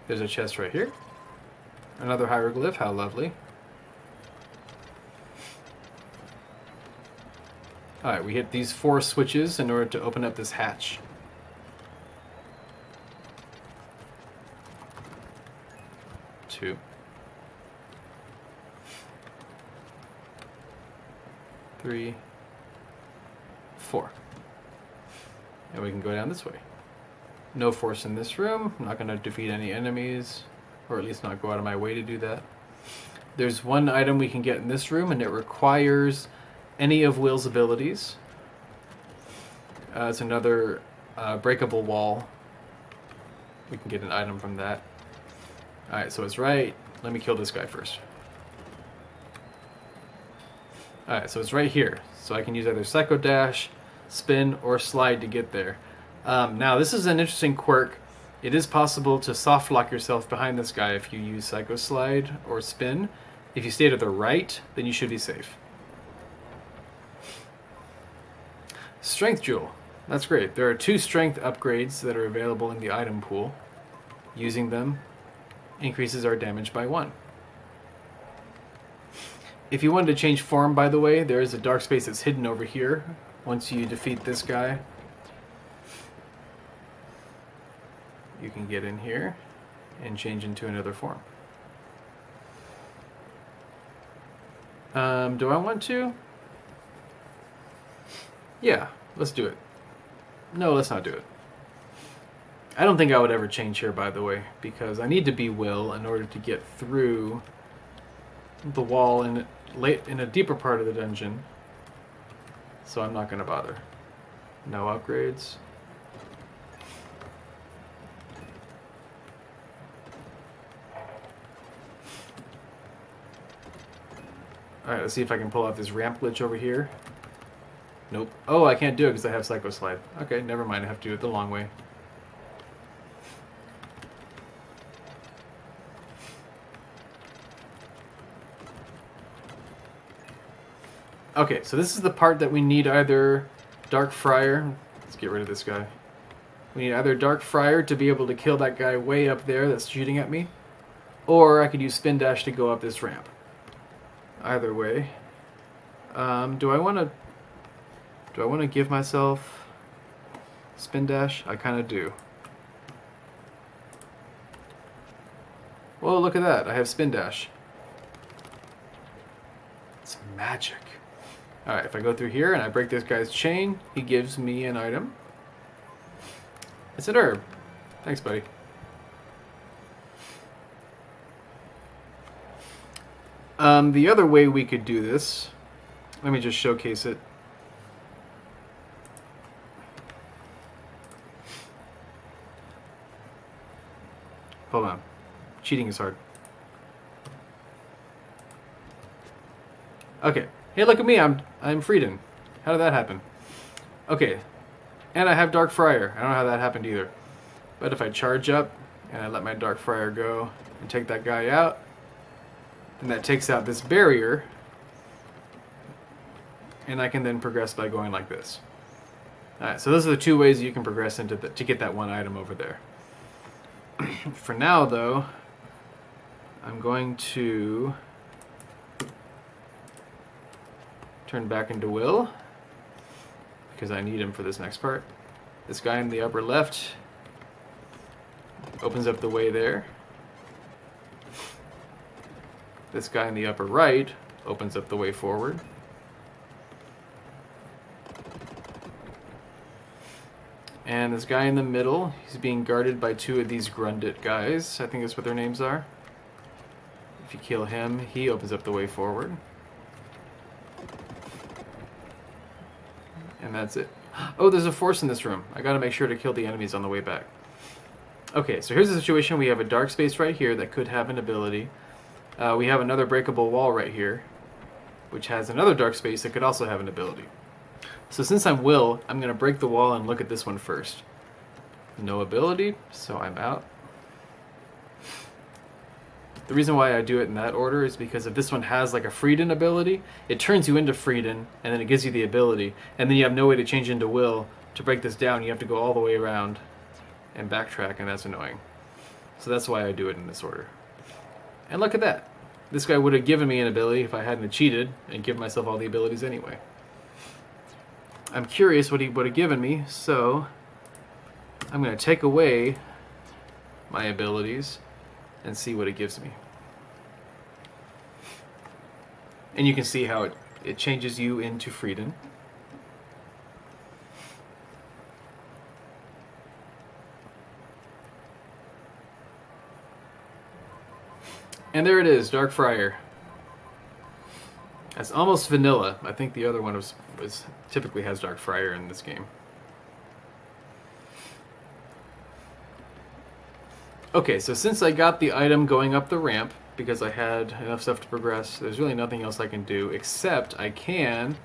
There's a chest right here. Another hieroglyph, how lovely. Alright, we hit these 4 switches in order to open up this hatch. Two. 3, 4. And we can go down this way. No force in this room. I'm not going to defeat any enemies, or at least not go out of my way to do that. There's one item we can get in this room, and it requires any of Will's abilities. It's another breakable wall. We can get an item from that. Alright, so it's right. Let me kill this guy first. Alright, so it's right here. So I can use either Psycho Dash, Spin, or Slide to get there. Now, this is an interesting quirk. It is possible to soft lock yourself behind this guy if you use Psycho Slide or Spin. If you stay to the right, then you should be safe. Strength Jewel. That's great. There are 2 strength upgrades that are available in the item pool. Using them increases our damage by 1. If you wanted to change form, by the way, there is a dark space that's hidden over here. Once you defeat this guy, you can get in here and change into another form. Do I want to? Yeah, let's do it. No, let's not do it. I don't think I would ever change here, by the way, because I need to be Will in order to get through the wall in a deeper part of the dungeon. So I'm not going to bother. No upgrades. Alright, let's see if I can pull out this ramp glitch over here. Nope. Oh, I can't do it because I have Psycho Slide. Okay, never mind. I have to do it the long way. Okay, so this is the part that we need either Dark Friar. Let's get rid of this guy. We need either Dark Friar to be able to kill that guy way up there that's shooting at me, or I could use Spin Dash to go up this ramp. Either way. Do I want to give myself Spin Dash? I kind of do. Whoa, look at that. I have Spin Dash. It's magic. Alright, if I go through here and I break this guy's chain, he gives me an item. It's an herb. Thanks, buddy. The other way we could do this, let me just showcase it. Hold on. Cheating is hard. Okay. Hey, look at me. I'm Freedin. How did that happen? Okay. And I have Dark Friar. I don't know how that happened either. But if I charge up and I let my Dark Friar go and take that guy out, and that takes out this barrier, and I can then progress by going like this. Alright, so those are the two ways you can progress into to get that one item over there. For now, though, I'm going to turn back into Will, because I need him for this next part. This guy in the upper left opens up the way there. This guy in the upper right opens up the way forward. And this guy in the middle, he's being guarded by two of these Grundit guys. I think that's what their names are. If you kill him, he opens up the way forward. And that's it. Oh, there's a force in this room. I gotta make sure to kill the enemies on the way back. Okay, so here's the situation. We have a dark space right here that could have an ability. We have another breakable wall right here, which has another dark space that could also have an ability. So since I'm Will, I'm going to break the wall and look at this one first. No ability, so I'm out. The reason why I do it in that order is because if this one has like a Freedin ability, it turns you into Freedin, and then it gives you the ability, and then you have no way to change into Will. To break this down, you have to go all the way around and backtrack, and that's annoying. So that's why I do it in this order. And look at that. This guy would have given me an ability if I hadn't cheated and given myself all the abilities anyway. I'm curious what he would have given me, so I'm going to take away my abilities and see what it gives me. And you can see how it changes you into Freedin. And there it is, Dark Friar. That's almost vanilla. I think the other one was typically has Dark Friar in this game. Okay, so since I got the item going up the ramp, because I had enough stuff to progress, there's really nothing else I can do, except I can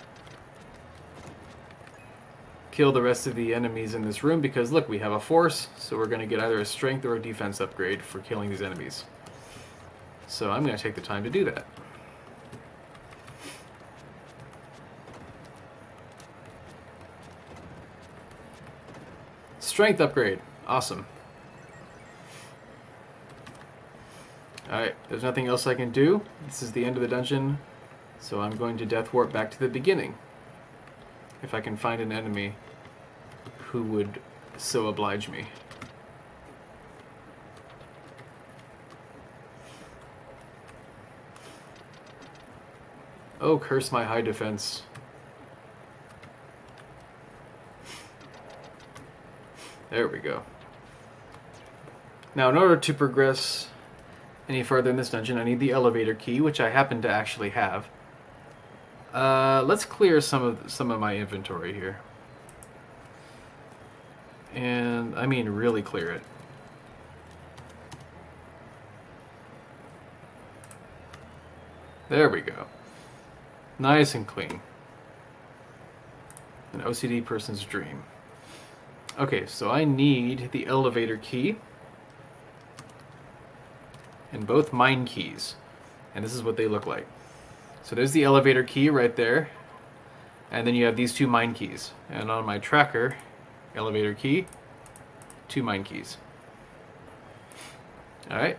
kill the rest of the enemies in this room, because look, we have a force, so we're going to get either a strength or a defense upgrade for killing these enemies. So I'm going to take the time to do that. Strength upgrade. Awesome. Alright, there's nothing else I can do. This is the end of the dungeon, so I'm going to death warp back to the beginning. If I can find an enemy who would so oblige me. Oh, curse my high defense. There we go. Now, in order to progress any further in this dungeon, I need the elevator key, which I happen to actually have. Let's clear some of my inventory here. And I mean really clear it. There we go. Nice and clean. An OCD person's dream. Okay, so I need the elevator key and both mine keys. And this is what they look like. So there's the elevator key right there. And then you have these two mine keys. And on my tracker, elevator key, two mine keys. Alright.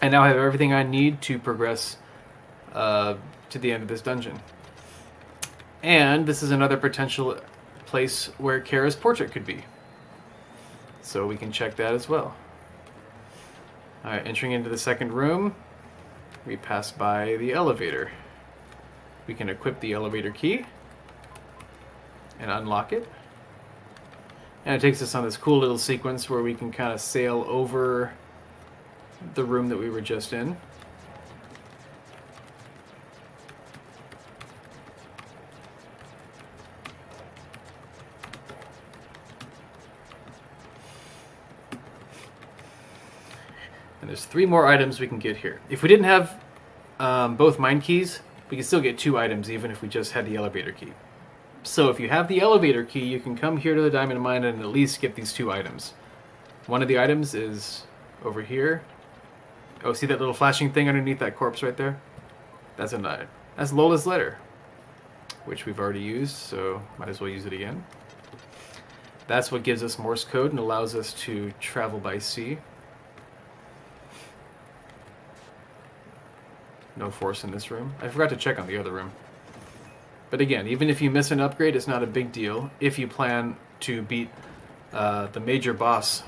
And now I have everything I need to progress to the end of this dungeon. And this is another potential place where Kara's portrait could be. So we can check that as well. Alright, entering into the second room, we pass by the elevator. We can equip the elevator key and unlock it. And it takes us on this cool little sequence where we can kind of sail over the room that we were just in. And there's 3 more items we can get here. If we didn't have both mine keys, we could still get 2 items even if we just had the elevator key. So if you have the elevator key, you can come here to the diamond mine and at least get these 2 items. One of the items is over here. Oh, see that little flashing thing underneath that corpse right there? That's an item. That's Lola's letter, which we've already used, so might as well use it again. That's what gives us Morse code and allows us to travel by sea. No force in this room. I forgot to check on the other room. But again, even if you miss an upgrade, it's not a big deal if you plan to beat the major boss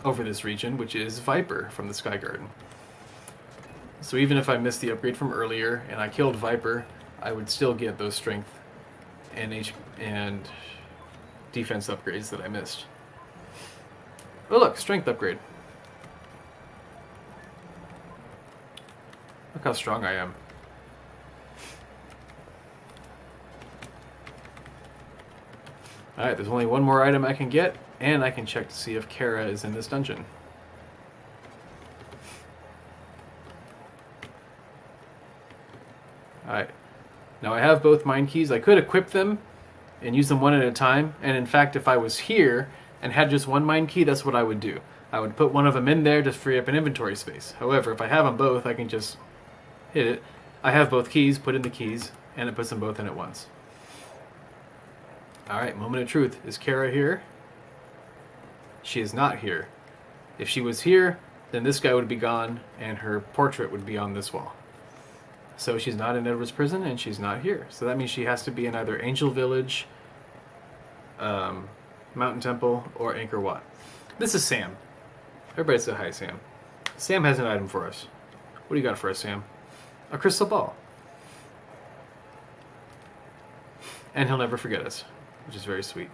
over this region, which is Viper from the Sky Garden. So even if I missed the upgrade from earlier and I killed Viper, I would still get those strength and defense upgrades that I missed. Oh look, strength upgrade. Look how strong I am. Alright, there's only one more item I can get, and I can check to see if Kara is in this dungeon. Alright, now I have both mine keys. I could equip them and use them one at a time, and in fact if I was here and had just one mine key, that's what I would do. I would put one of them in there to free up an inventory space. However, if I have them both, I can just hit it. I have both keys, put in the keys, and it puts them both in at once. Alright, moment of truth. Is Kara here? She is not here. If she was here, then this guy would be gone, and her portrait would be on this wall. So she's not in Edward's prison, and she's not here. So that means she has to be in either Angel Village, Mountain Temple, or Angkor Wat. This is Sam. Everybody say hi, Sam. Sam has an item for us. What do you got for us, Sam? A crystal ball. And he'll never forget us, which is very sweet.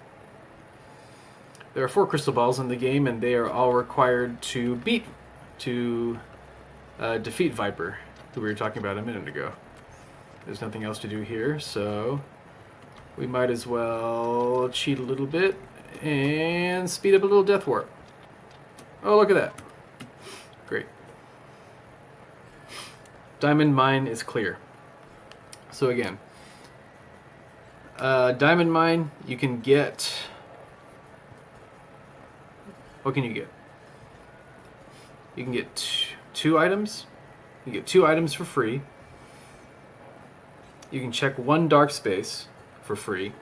There are 4 crystal balls in the game, and they are all required to defeat Viper, who we were talking about a minute ago. There's nothing else to do here, so we might as well cheat a little bit and speed up a little death warp. Oh, look at that. Great. Diamond mine is clear. So again, diamond mine, you can get... What can you get? You can get 2 items. You get 2 items for free. You can check 1 dark space for free.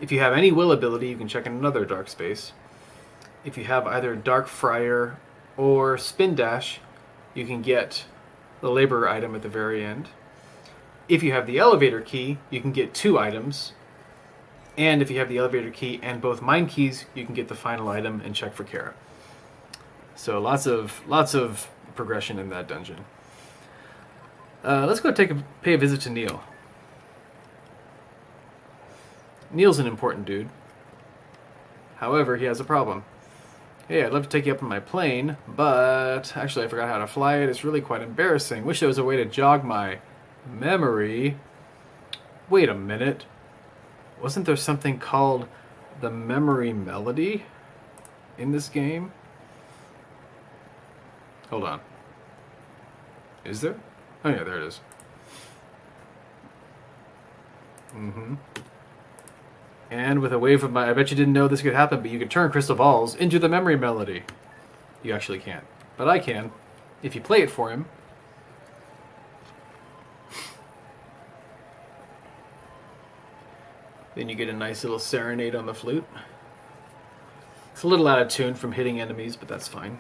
If you have any will ability, you can check another dark space. If you have either Dark Friar or Spin Dash, you can get the laborer item at the very end. If you have the elevator key, you can get 2 items. And if you have the elevator key and both mine keys, you can get the final item and check for Kara. So lots of progression in that dungeon. Let's go pay a visit to Neil. Neil's an important dude. However, he has a problem. Hey, I'd love to take you up on my plane, but actually I forgot how to fly it. It's really quite embarrassing. Wish there was a way to jog my memory. Wait a minute. Wasn't there something called the memory melody in this game? Hold on. Is there? Oh yeah, there it is. And with a wave of my... I bet you didn't know this could happen, but you could turn crystal balls into the memory melody. You actually can't. But I can, if you play it for him. Then you get a nice little serenade on the flute. It's a little out of tune from hitting enemies, but that's fine.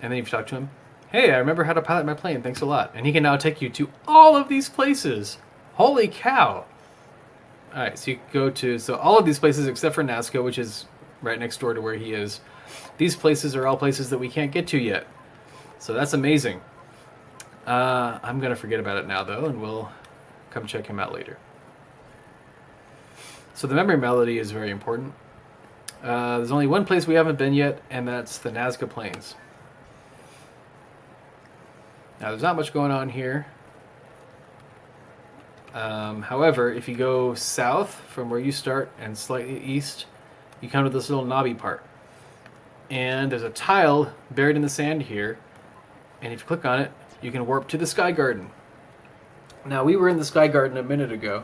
And then you talk to him. Hey, I remember how to pilot my plane, thanks a lot. And he can now take you to all of these places. Holy cow! Alright, so you go to... So all of these places except for Nazca, which is right next door to where he is. These places are all places that we can't get to yet. So that's amazing. I'm going to forget about it now, though, and we'll come check him out later. So the memory melody is very important. There's only one place we haven't been yet, and that's the Nazca Plains. Now, there's not much going on here. However, if you go south from where you start and slightly east, you come to this little knobby part. And there's a tile buried in the sand here. And if you click on it, you can warp to the Sky Garden. Now, we were in the Sky Garden a minute ago.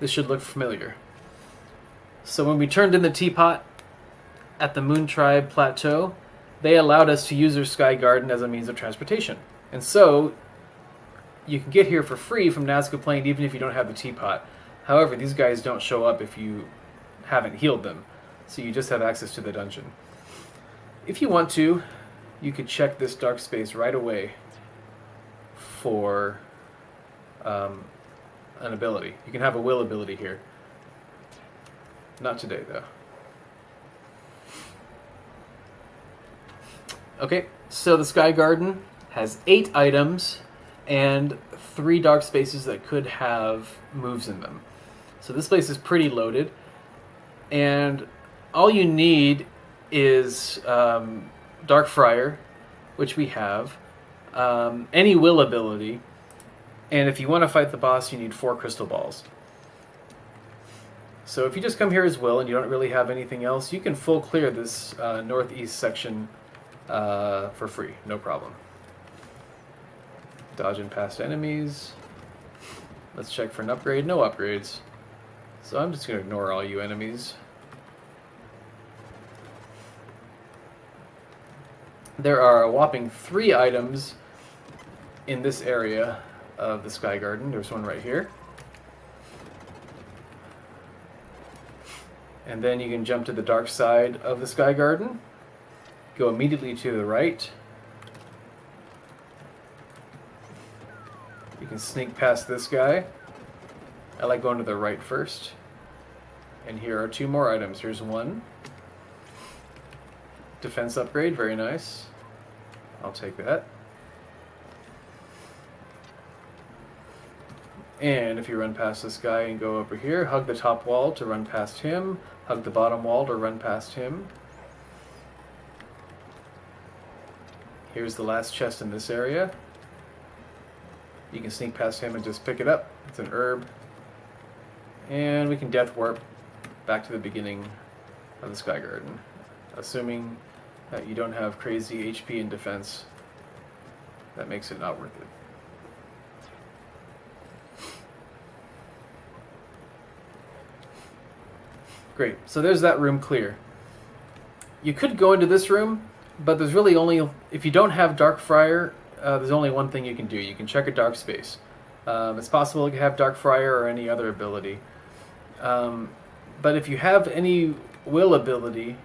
This should look familiar. So when we turned in the teapot at the Moon Tribe Plateau, they allowed us to use their Sky Garden as a means of transportation. And so you can get here for free from Nazca Plain even if you don't have the teapot. However, these guys don't show up if you haven't healed them. So you just have access to the dungeon. If you want to, you could check this dark space right away for an ability. You can have a will ability here. Not today, though. Okay, so the Sky Garden has 8 items and 3 dark spaces that could have moves in them. So this place is pretty loaded, and all you need is Dark Friar, which we have, any will ability, and if you want to fight the boss, you need 4 crystal balls. So if you just come here as will and you don't really have anything else, you can full clear this northeast section for free, no problem. Dodging past enemies. Let's check for an upgrade. No upgrades. So I'm just going to ignore all you enemies. There are a whopping 3 items in this area of the Sky Garden. There's one right here. And then you can jump to the dark side of the Sky Garden. Go immediately to the right. You can sneak past this guy. I like going to the right first. And here are 2 more items. Here's one. Defense upgrade, very nice. I'll take that. And if you run past this guy and go over here, hug the top wall to run past him, hug the bottom wall to run past him. Here's the last chest in this area. You can sneak past him and just pick it up. It's an herb. And we can death warp back to the beginning of the Sky Garden, assuming that you don't have crazy HP and defense. That makes it not worth it. Great, so there's that room clear. You could go into this room, but there's really only, if you don't have Dark Friar, there's only one thing you can do. You can check a dark space. It's possible to have Dark Friar or any other ability. But if you have any will ability,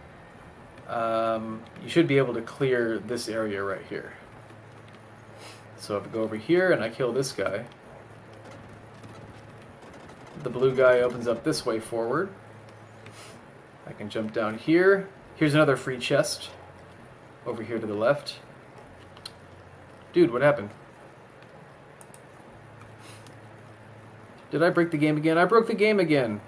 you should be able to clear this area right here. So if I go over here and I kill this guy, the blue guy opens up this way forward. I can jump down here. Here's another free chest over here to the left. Dude, what happened? Did I break the game again? I broke the game again.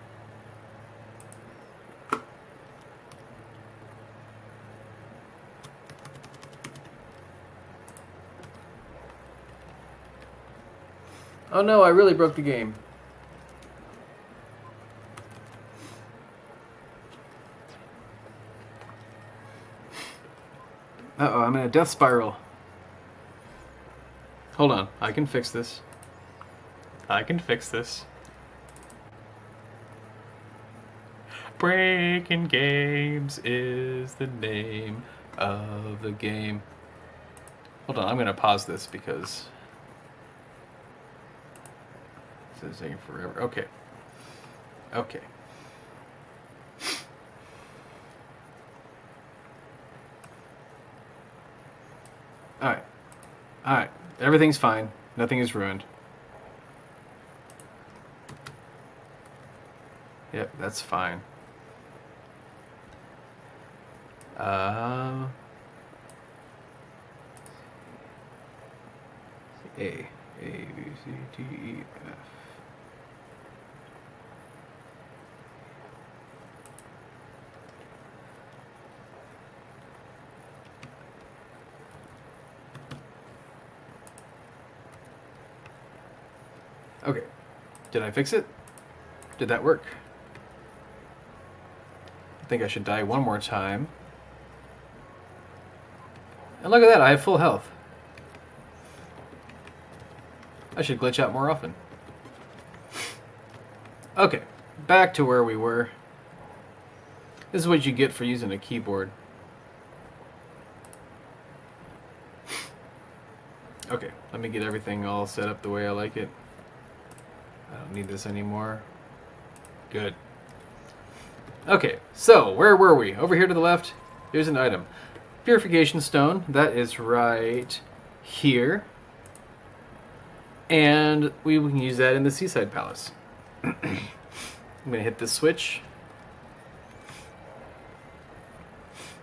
Oh no, I really broke the game. Uh-oh, I'm in a death spiral. Hold on, I can fix this. I can fix this. Breaking Games is the name of the game. Hold on, I'm going to pause this because this is taking forever. Okay. Okay. Alright. Alright. Everything's fine. Nothing is ruined. Yep, that's fine. A, B, C, D, E, F. Okay. Did I fix it? Did that work? I think I should die one more time. And look at that, I have full health. I should glitch out more often. Okay, back to where we were. This is what you get for using a keyboard. Okay, let me get everything all set up the way I like it. I don't need this anymore. Good. Okay, so where were we? Over here to the left, here's an item. Purification stone, that is right here. And we can use that in the Seaside Palace. I'm going to hit this switch.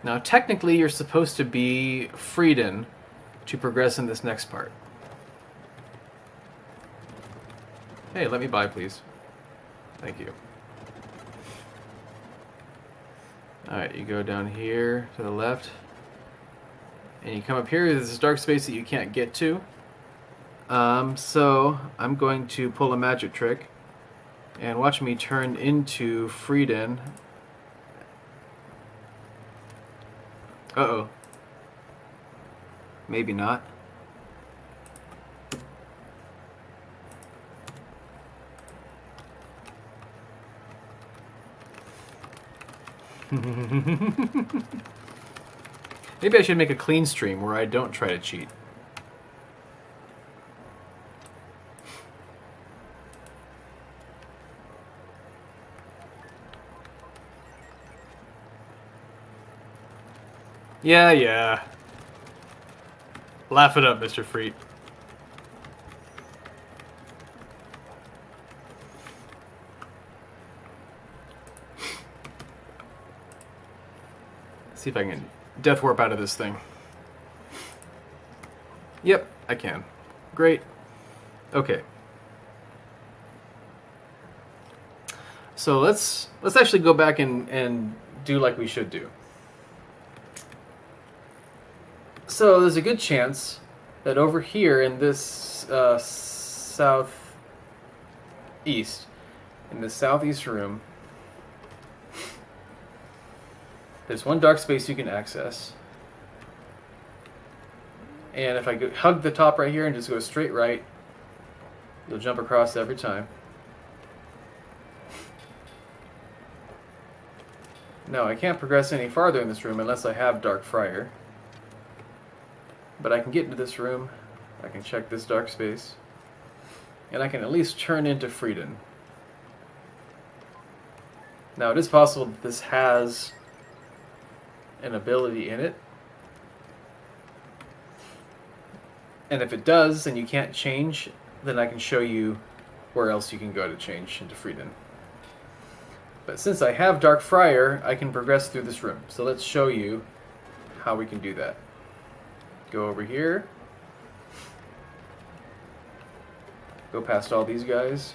Now, technically, you're supposed to be Freeden to progress in this next part. Hey, let me buy, please. Thank you. Alright, you go down here to the left. And you come up here, there's this dark space that you can't get to. So, I'm going to pull a magic trick. And watch me turn into Freeden. Uh-oh. Maybe not. Maybe I should make a clean stream where I don't try to cheat. Yeah. Laugh it up, Mr. Freet. See if I can death warp out of this thing. Yep, I can. Great. Okay. So let's actually go back and do like we should do. So there's a good chance that over here in this southeast, in the southeast room, there's one dark space you can access. And if I hug the top right here and just go straight right, you'll jump across every time. Now I can't progress any farther in this room unless I have Dark Friar. But I can get into this room, I can check this dark space, and I can at least turn into Freeden. Now it is possible that this has an ability in it. And if it does, and you can't change, then I can show you where else you can go to change into Freeden. But since I have Dark Friar, I can progress through this room. So let's show you how we can do that. Go over here. Go past all these guys.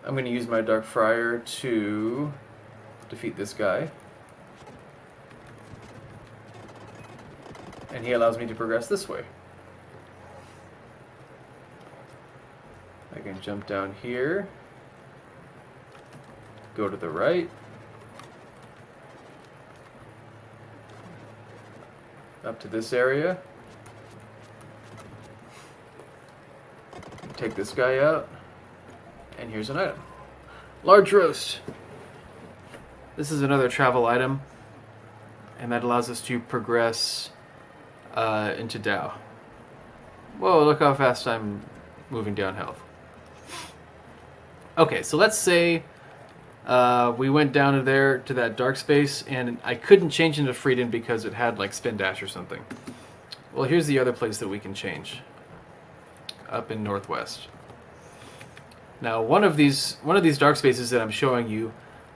I'm going to use my Dark Friar to defeat this guy. And he allows me to progress this way. I can jump down here. Go to the right. Up to this area. Take this guy out. And here's an item. Large roast. This is another travel item. And that allows us to progress into Tao. Whoa, look how fast I'm moving down health. Okay, so let's say we went down to there to that dark space and I couldn't change into Freeden because it had like spin dash or something. Well, here's the other place that we can change. Up in Northwest. Now, one of these dark spaces that I'm showing you,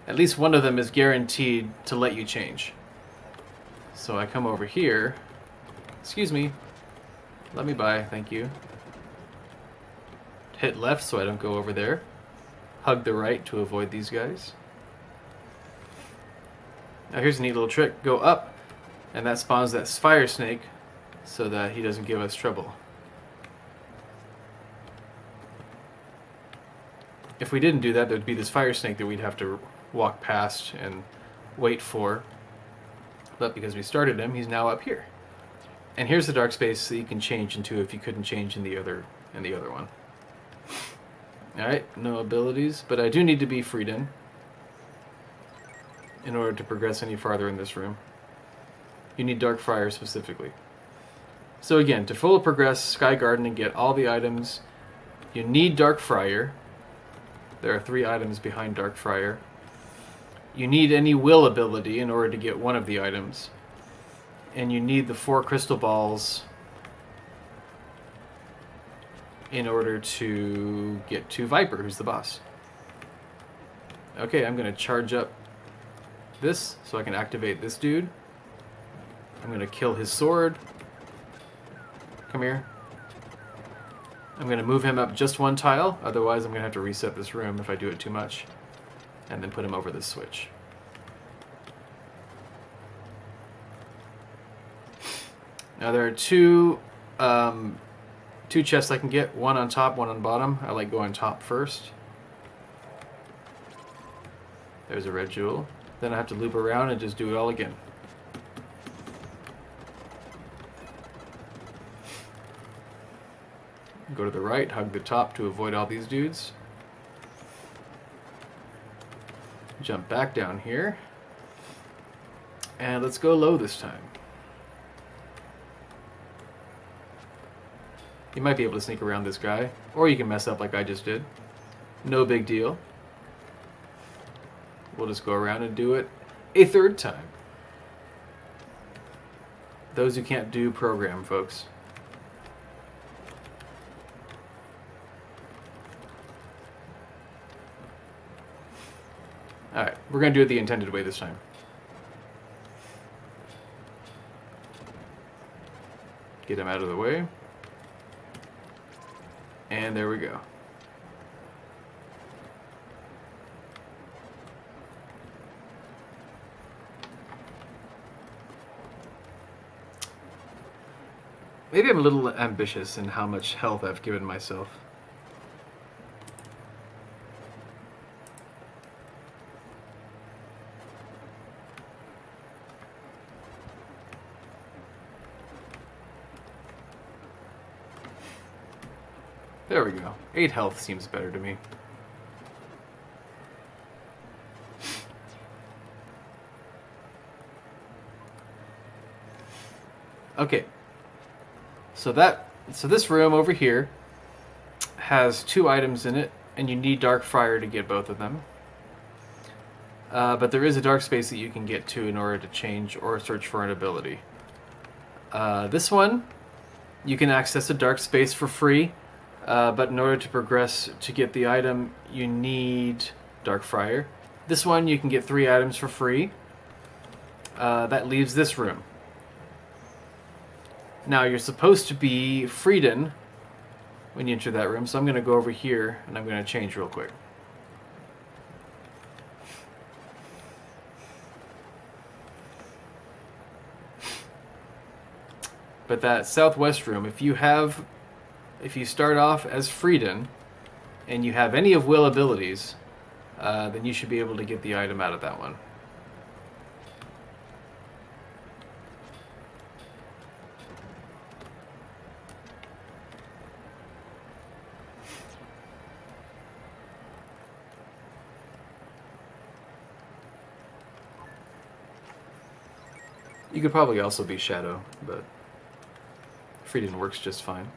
at least one of them is guaranteed to let you change. So I come over here. Excuse me. Let me by, thank you. Hit left so I don't go over there. Hug the right to avoid these guys. Now here's a neat little trick. Go up, and that spawns that fire snake so that he doesn't give us trouble. If we didn't do that, there'd be this fire snake that we'd have to walk past and wait for. But because we started him, he's now up here. And here's the dark space that you can change into if you couldn't change in the other one. Alright, no abilities, but I do need to be freed in order to progress any farther in this room. You need Dark Friar specifically. So again, to fully progress Sky Garden and get all the items, you need Dark Friar. There are 3 items behind Dark Friar. You need any will ability in order to get one of the items. And you need the 4 crystal balls in order to get to Viper, who's the boss. Okay, I'm going to charge up this so I can activate this dude. I'm going to kill his sword. Come here. I'm going to move him up just 1 tile, otherwise I'm going to have to reset this room if I do it too much. And then put him over this switch. Now there are two chests I can get, one on top, one on bottom. I like going top first. There's a red jewel. Then I have to loop around and just do it all again. Go to the right, hug the top to avoid all these dudes. Jump back down here. And let's go low this time. You might be able to sneak around this guy, or you can mess up like I just did. No big deal. We'll just go around and do it a 3rd time. Those who can't do program, folks. Alright, we're going to do it the intended way this time. Get him out of the way. And there we go. Maybe I'm a little ambitious in how much health I've given myself. There we go. 8 health seems better to me. Okay. So this room over here has 2 items in it, and you need Dark Friar to get both of them. But there is a dark space that you can get to in order to change or search for an ability. This one, you can access a dark space for free. But in order to progress to get the item, you need Dark Friar. This one, you can get 3 items for free. That leaves this room. Now, you're supposed to be Freeden when you enter that room, so I'm going to go over here, and I'm going to change real quick. But that southwest room, if you start off as Freeden, and you have any of Will abilities, then you should be able to get the item out of that one. You could probably also be Shadow, but Freeden works just fine.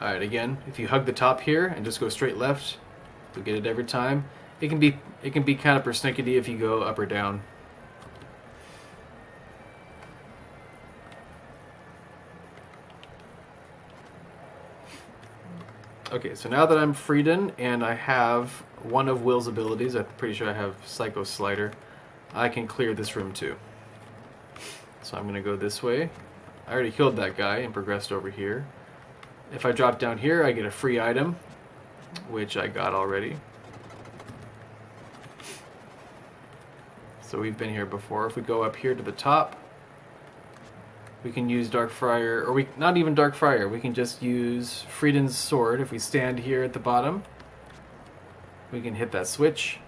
Alright, again, if you hug the top here and just go straight left, you'll get it every time. It can be kind of persnickety if you go up or down. Okay, so now that I'm Freeden and I have one of Will's abilities, I'm pretty sure I have Psycho Slider, I can clear this room too. So I'm going to go this way. I already killed that guy and progressed over here. If I drop down here, I get a free item, which I got already. So we've been here before. If we go up here to the top, We can use Dark Friar, or we not even Dark Friar. We can just use Frieden's sword. If we stand here at the bottom, we can hit that switch.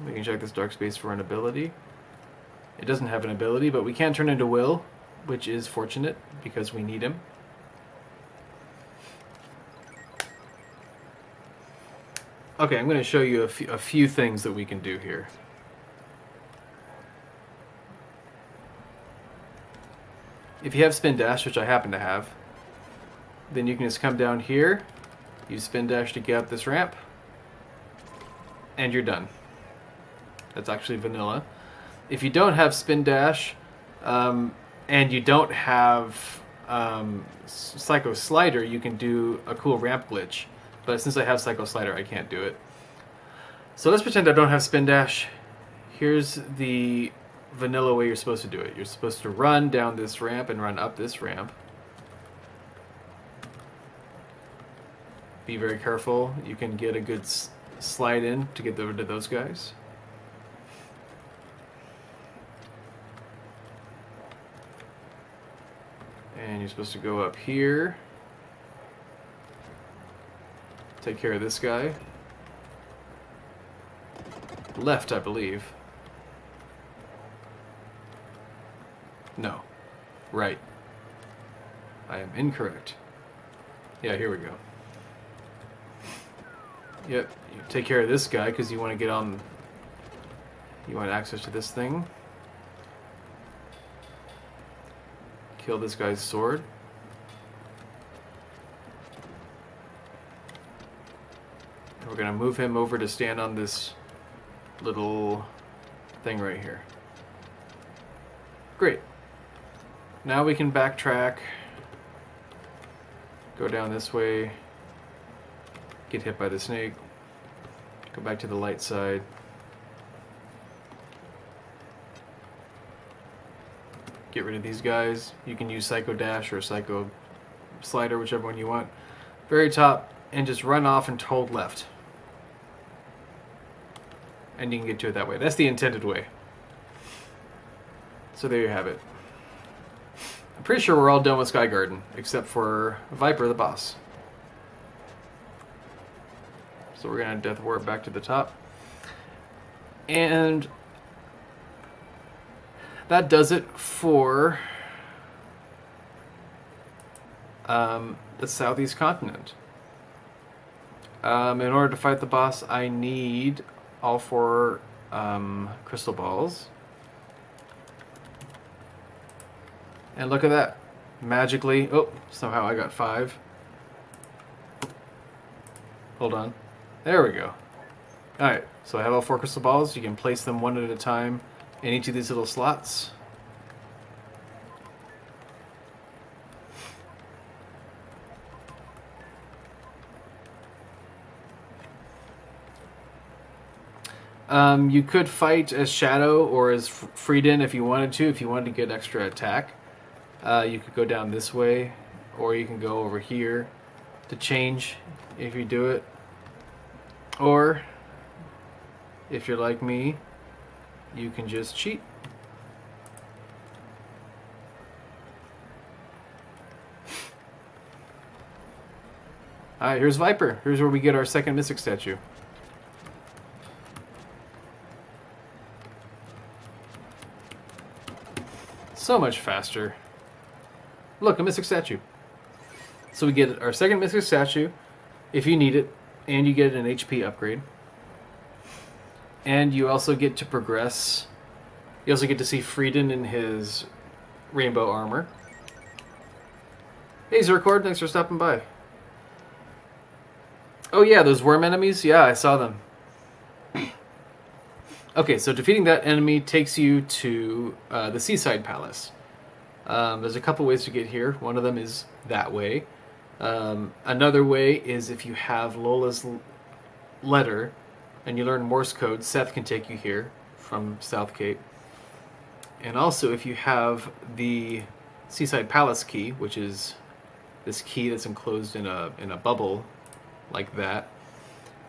We can check this dark space for an ability. It doesn't have an ability, but we can turn into Will, which is fortunate because we need him. Okay, I'm going to show you a few things that we can do here. If you have spin dash, which I happen to have, then you can just come down here, use spin dash to get up this ramp, and you're done. That's actually vanilla. If you don't have spin dash, and you don't have Psycho Slider, you can do a cool ramp glitch. But since I have Psycho Slider, I can't do it. So let's pretend I don't have spin dash. Here's the vanilla way you're supposed to do it. You're supposed to run down this ramp and run up this ramp. Be very careful. You can get a good slide in to get rid of those guys. And you're supposed to go up here. Take care of this guy. Left, I believe. No. Right. I am incorrect. Yeah, here we go. Yep, you take care of this guy because you want to get on... You want access to this thing. Kill this guy's sword. And we're going to move him over to stand on this little thing right here. Great. Now we can backtrack. Go down this way. Get hit by the snake. Go back to the light side. Get rid of these guys. You can use Psycho Dash or Psycho Slider, whichever one you want. Very top, and just run off and hold left. And you can get to it that way. That's the intended way. So there you have it. I'm pretty sure we're all done with Sky Garden, except for Viper, the boss. So we're going to Death Warp back to the top. And that does it for the Southeast Continent. In order to fight the boss, I need all 4 crystal balls. And look at that. Magically, oh, somehow I got 5. Hold on. There we go. Alright, so I have all 4 crystal balls. You can place them one at a time in each of these little slots. You could fight as Shadow or as Frieden if you wanted to. If you wanted to get extra attack, you could go down this way, or you can go over here to change if you do it. Or, if you're like me, you can just cheat. Alright, here's Viper. Here's where we get our second Mystic statue. So much faster. Look, a Mystic statue. So we get our second Mystic statue, if you need it, and you get an HP upgrade. And you also get to progress. You also get to see Frieden in his rainbow armor. Hey Zercord, thanks for stopping by. Oh yeah, those worm enemies? Yeah, I saw them. Okay, so defeating that enemy takes you to the Seaside Palace. There's a couple ways to get here. One of them is that way. Another way is if you have Lola's letter and you learn Morse code, Seth can take you here from South Cape. And also if you have the Seaside Palace key, which is this key that's enclosed in a bubble like that,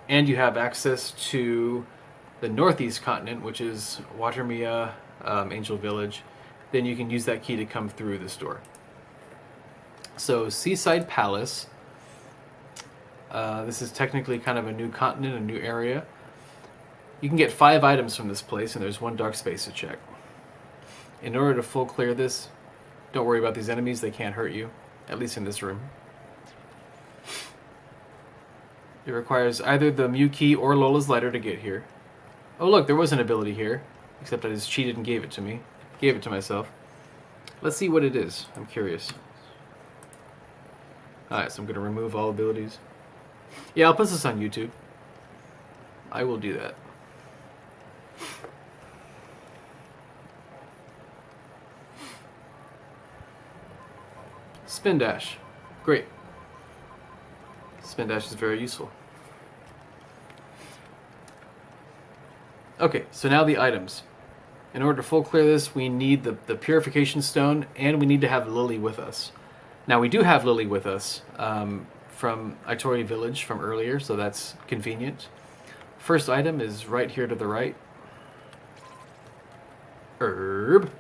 and you have access to the northeast continent, which is Watermia, Angel Village, then you can use that key to come through this door. So Seaside Palace, this is technically kind of a new continent, a new area. You can get 5 items from this place, and there's 1 dark space to check. In order to full clear this, don't worry about these enemies, they can't hurt you, at least in this room. It requires either the Mew key or Lola's lighter to get here. Oh look, there was an ability here, except I just cheated and gave it to me. Gave it to myself. Let's see what it is, I'm curious. Alright, so I'm going to remove all abilities. Yeah, I'll put this on YouTube. I will do that. Spin dash. Great. Spin dash is very useful. Okay, so now the items. In order to full clear this, we need the Purification Stone, and we need to have Lily with us. Now, we do have Lily with us from Itory Village from earlier, so that's convenient. First item is right here to the right. Herb.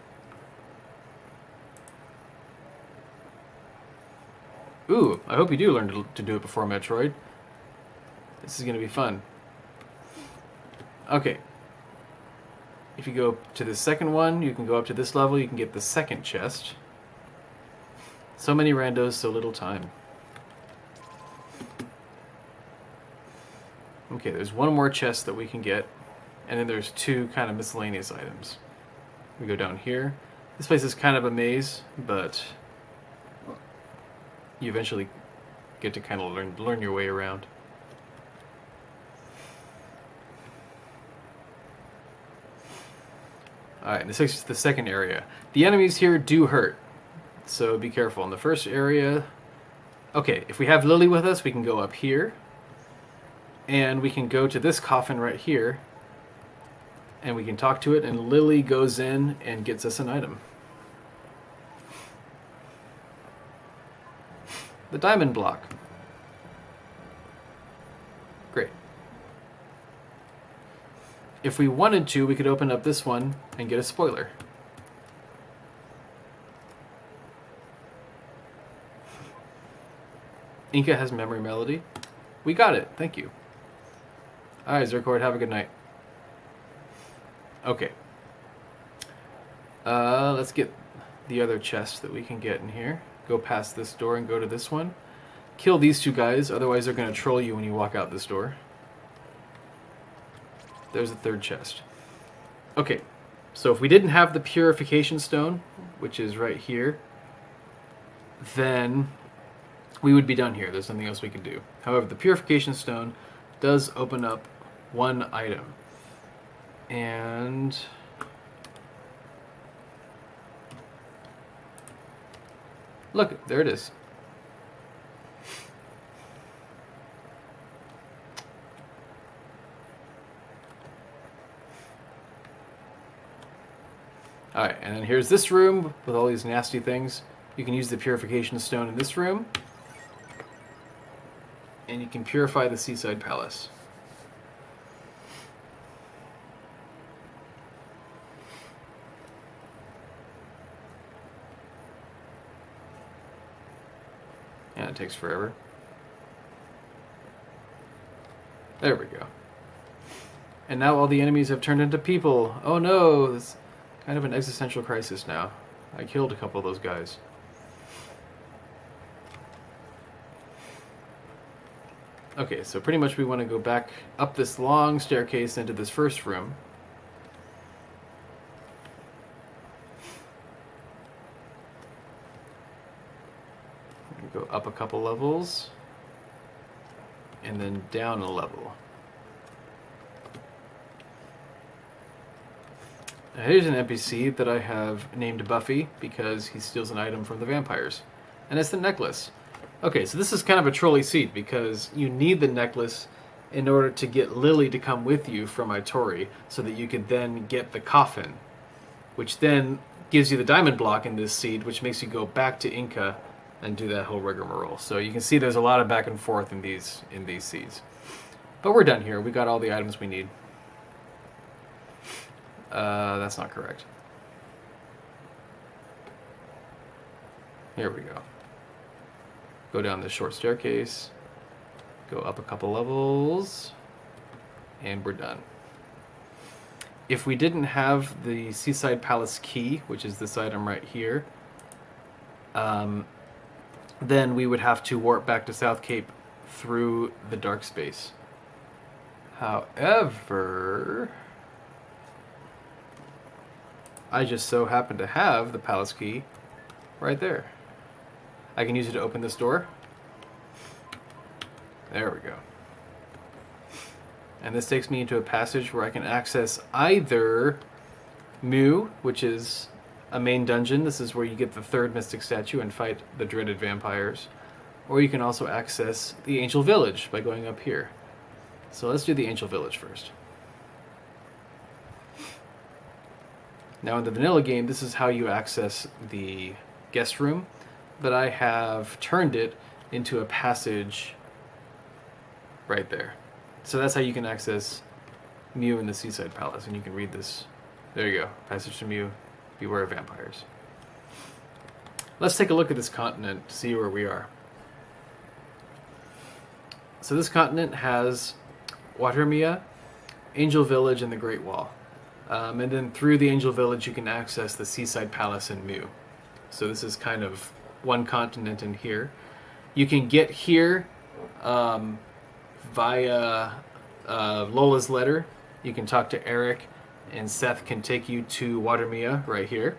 Ooh, I hope you do learn to do it before Metroid. This is going to be fun. Okay. If you go to the second one, you can go up to this level, you can get the second chest. So many randos, so little time. Okay, there's 1 more chest that we can get, and then there's 2 kind of miscellaneous items. We go down here. This place is kind of a maze, but you eventually get to kind of learn your way around. Alright, this is the second area. The enemies here do hurt, so be careful. In the first area... Okay, if we have Lily with us, we can go up here. And we can go to this coffin right here. And we can talk to it, and Lily goes in and gets us an item. The diamond block. Great. If we wanted to, we could open up this one and get a spoiler. Inca has memory melody. We got it. Thank you. Alright, Zercord, have a good night. Okay. Let's get the other chest that we can get in here. Go past this door and go to this one. Kill these 2 guys, otherwise they're going to troll you when you walk out this door. There's the 3rd chest. Okay, so if we didn't have the Purification Stone, which is right here, then we would be done here. There's nothing else we can do. However, the Purification Stone does open up 1 item. And... look, there it is. Alright, and then here's this room with all these nasty things. You can use the Purification Stone in this room. And you can purify the Seaside Palace. And it takes forever. There we go. And now all the enemies have turned into people. Oh no, it's kind of an existential crisis now. I killed a couple of those guys. Okay, so pretty much we want to go back up this long staircase into this first room. Go up a couple levels, and then down a level. Now here's an NPC that I have named Buffy because he steals an item from the vampires, and it's the necklace. Okay, so this is kind of a trolley seat because you need the necklace in order to get Lily to come with you from Itory so that you could then get the coffin, which then gives you the diamond block in this seed, which makes you go back to Inca and do that whole rigmarole. So you can see there's a lot of back and forth in these seeds. But we're done here. We got all the items we need. That's not correct. Here we go. Go down this short staircase. Go up a couple levels. And we're done. If we didn't have the Seaside Palace key, which is this item right here, then we would have to warp back to South Cape through the dark space. However, I just so happen to have the palace key right there. I can use it to open this door. There we go. And this takes me into a passage where I can access either Mu, which is a main dungeon. This is where you get the third mystic statue and fight the dreaded vampires. Or you can also access the Angel Village by going up here. So let's do the Angel Village first. Now in the vanilla game, this is how you access the guest room, but I have turned it into a passage right there. So that's how you can access Mu in the Seaside Palace, and you can read this. There you go, passage to Mu, beware of vampires. Let's take a look at this continent to see where we are. So this continent has Watermia, Angel Village, and the Great Wall. And then through the Angel Village you can access the Seaside Palace and Mu. So this is kind of one continent in here. You can get here via Lola's letter. You can talk to Eric, and Seth can take you to Watermia right here.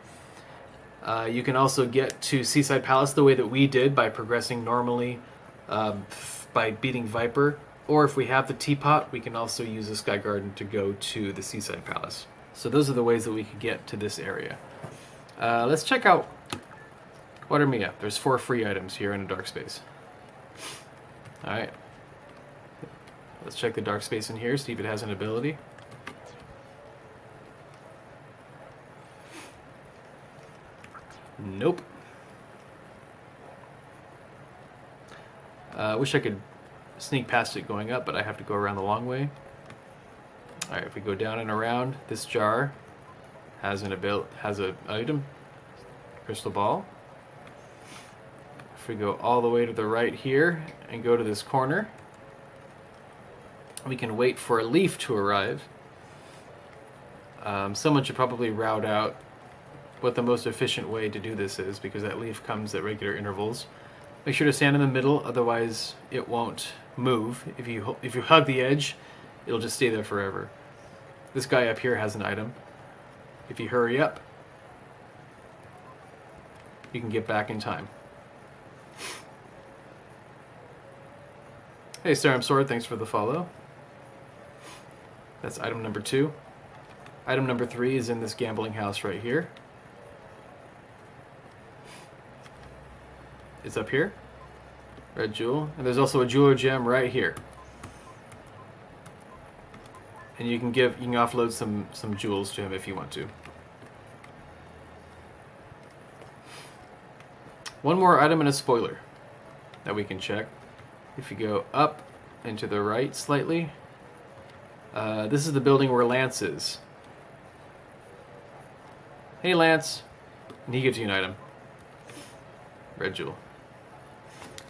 You can also get to Seaside Palace the way that we did, by progressing normally, by beating Viper. Or if we have the teapot, we can also use the Sky Garden to go to the Seaside Palace. So those are the ways that we could get to this area. Let's check out Watermia. There's 4 free items here in a dark space. Alright. Let's check the dark space in here, see if it has an ability. Nope. I wish I could sneak past it going up, but I have to go around the long way. Alright, if we go down and around, this jar has an item, crystal ball. If we go all the way to the right here and go to this corner, we can wait for a leaf to arrive. Someone should probably route out what the most efficient way to do this is, because that leaf comes at regular intervals. Make sure to stand in the middle, otherwise it won't move. If you hug the edge, it'll just stay there forever. This guy up here has an item. If you hurry up, you can get back in time. Hey, Starum Sword, thanks for the follow. That's item number 2. Item number 3 is in this gambling house right here. It's up here. Red jewel. And there's also a jeweler gem right here. And you can offload some jewels to him if you want to. One more item and a spoiler that we can check. If you go up and to the right slightly, this is the building where Lance is. Hey Lance, and he gives you an item. Red jewel.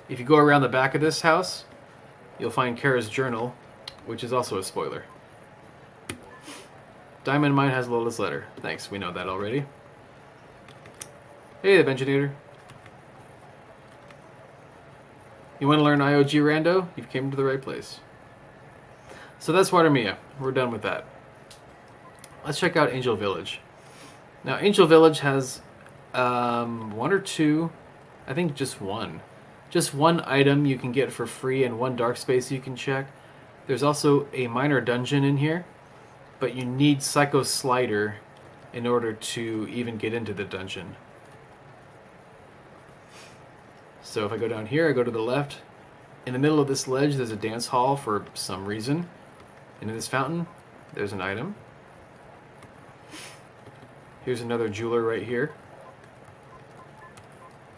If you go around the back of this house, you'll find Kara's journal, which is also a spoiler. Diamond Mine has Lola's letter. Thanks, we know that already. Hey, the Benjinator. You want to learn IOG Rando? You've came to the right place. So that's Watermia. We're done with that. Let's check out Angel Village. Now, Angel Village has 1 or 2, I think just one. Just one item you can get for free and 1 dark space you can check. There's also a minor dungeon in here, but you need Psycho Slider in order to even get into the dungeon. So if I go down here, I go to the left. In the middle of this ledge, there's a dance hall for some reason. And in this fountain, there's an item. Here's another jeweler right here.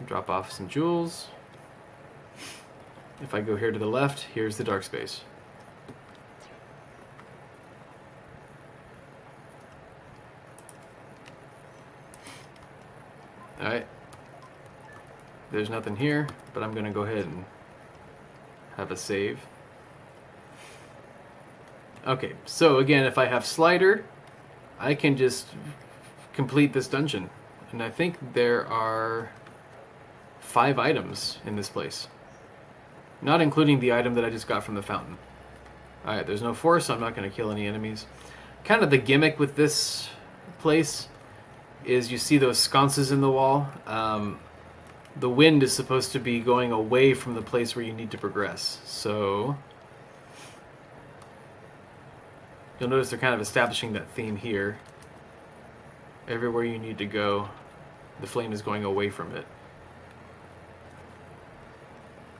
Drop off some jewels. If I go here to the left, here's the dark space. Alright. There's nothing here, but I'm going to go ahead and have a save. Okay, so again, if I have Slider, I can just complete this dungeon. And I think there are 5 items in this place. Not including the item that I just got from the fountain. Alright, there's no force, so I'm not going to kill any enemies. Kind of the gimmick with this place is you see those sconces in the wall. The wind is supposed to be going away from the place where you need to progress. So you'll notice they're kind of establishing that theme here. Everywhere you need to go, the flame is going away from it.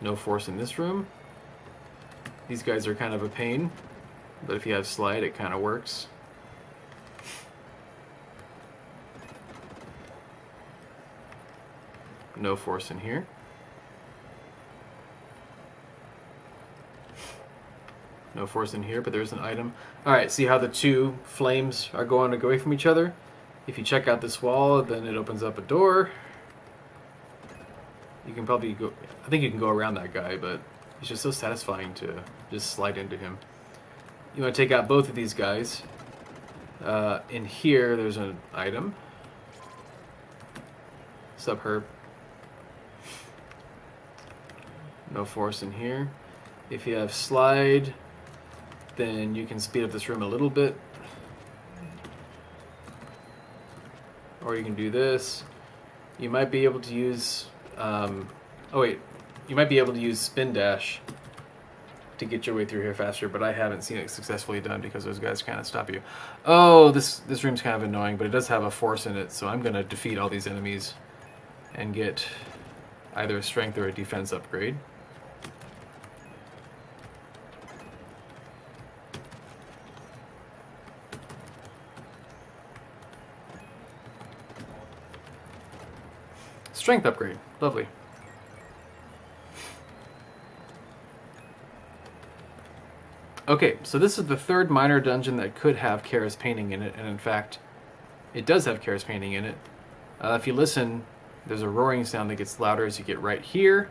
No force in this room. These guys are kind of a pain, but if you have slide, it kind of works. No force in here. No force in here, but there's an item. Alright, see how the two flames are going away from each other? If you check out this wall, then it opens up a door. You can probably go... I think you can go around that guy, but it's just so satisfying to just slide into him. You want to take out both of these guys. In here, there's an item. Sup, Herb? No force in here. If you have slide, then you can speed up this room a little bit. Or you can do this. You might be able to use... You might be able to use spin dash to get your way through here faster, but I haven't seen it successfully done because those guys kind of stop you. Oh, this room's kind of annoying, but it does have a force in it, so I'm going to defeat all these enemies and get either a strength or a defense upgrade. Strength upgrade. Lovely. Okay, so this is the third minor dungeon that could have Kara's painting in it, and in fact, it does have Kara's painting in it. If you listen, there's a roaring sound that gets louder as you get right here,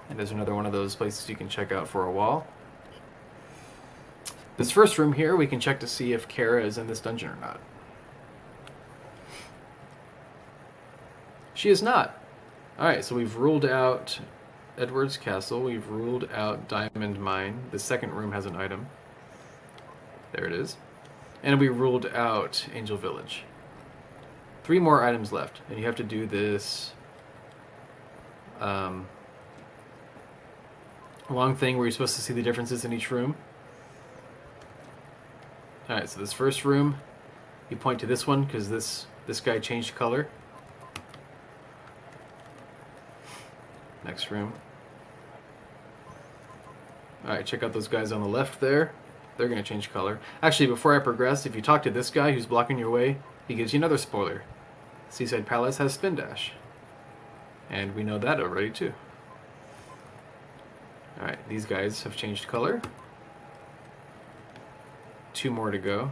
and there's another one of those places you can check out for a while. This first room here, we can check to see if Kara is in this dungeon or not. She is not. Alright, so we've ruled out Edward's Castle, we've ruled out Diamond Mine. The second room has an item. There it is. And we ruled out Angel Village. 3 more items left, and you have to do this long thing where you're supposed to see the differences in each room. Alright, so this first room, you point to this one because this guy changed color. Next room. Alright, check out those guys on the left there. They're going to change color. Actually, before I progress, if you talk to this guy who's blocking your way, he gives you another spoiler. Seaside Palace has spin dash. And we know that already too. Alright, these guys have changed color. 2 more to go.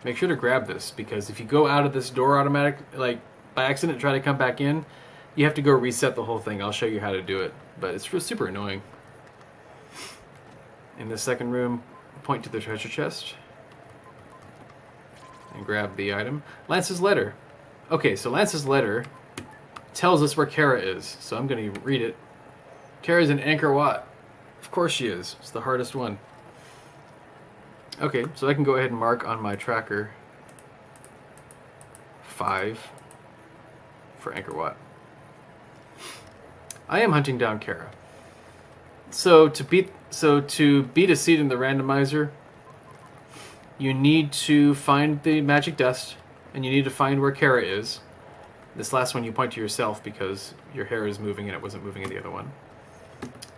Make sure to grab this, because if you go out of this door by accident try to come back in, you have to go reset the whole thing. I'll show you how to do it, but it's super annoying. In the second room, point to the treasure chest and grab the item. Lance's letter. Okay, so Lance's letter tells us where Kara is, so I'm going to read it. Kara's in Angkor Wat. Of course she is. It's the hardest one. Okay, so I can go ahead and mark on my tracker 5 for Angkor Wat. I am hunting down Kara. So to beat a seed in the randomizer, you need to find the magic dust, and you need to find where Kara is. This last one you point to yourself because your hair is moving and it wasn't moving in the other one.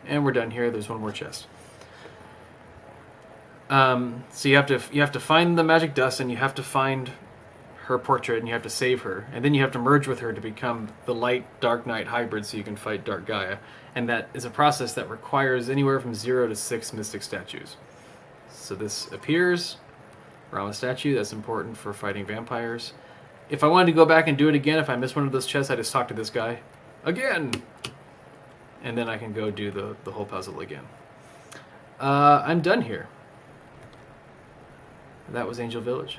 And we're done here. There's one more chest. So you have to find the magic dust, and you have to find her portrait, and you have to save her, and then you have to merge with her to become the light Dark Knight hybrid so you can fight Dark Gaia, and that is a process that requires anywhere from 0 to 6 mystic statues. So this appears, Rama statue, that's important for fighting vampires. If I wanted to go back and do it again, if I miss one of those chests, I just talk to this guy again. And then I can go do the whole puzzle again. I'm done here. That was Angel Village.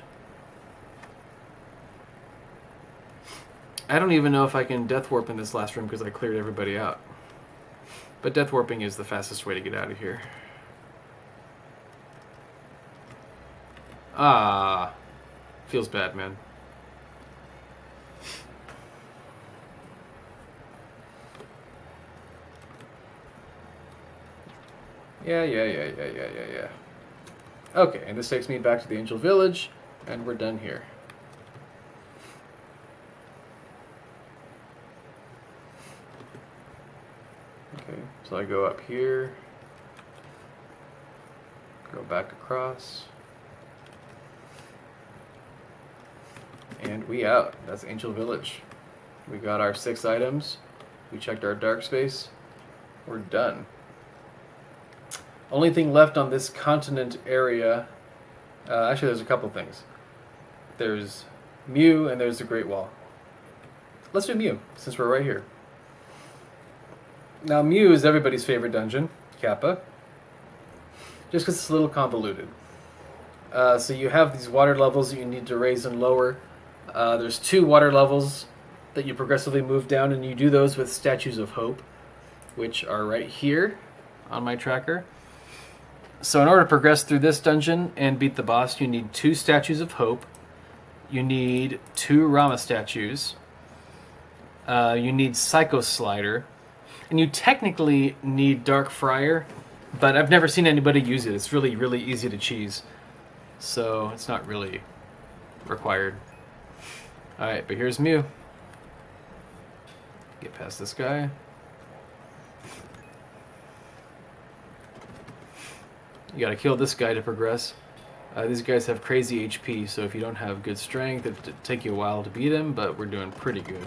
I don't even know if I can death warp in this last room because I cleared everybody out. But death warping is the fastest way to get out of here. Ah, feels bad, man. Yeah. Okay, and this takes me back to the Angel Village, and we're done here. Okay, so I go up here, go back across, and we out. That's Angel Village. We got our 6 items, we checked our dark space, we're done. Only thing left on this continent area, actually there's a couple things. There's Mew and there's the Great Wall. Let's do Mew, since we're right here. Now Mew is everybody's favorite dungeon, Kappa, just because it's a little convoluted. So you have these water levels that you need to raise and lower. There's 2 water levels that you progressively move down, and you do those with Statues of Hope, which are right here on my tracker. So in order to progress through this dungeon and beat the boss, you need 2 Statues of Hope, you need 2 Rama statues, you need Psycho Slider, and you technically need Dark Friar, but I've never seen anybody use it. It's really, really easy to cheese, so it's not really required. Alright, but here's Mew. Get past this guy. You gotta kill this guy to progress. These guys have crazy HP, so if you don't have good strength, it'll take you a while to beat him, but we're doing pretty good.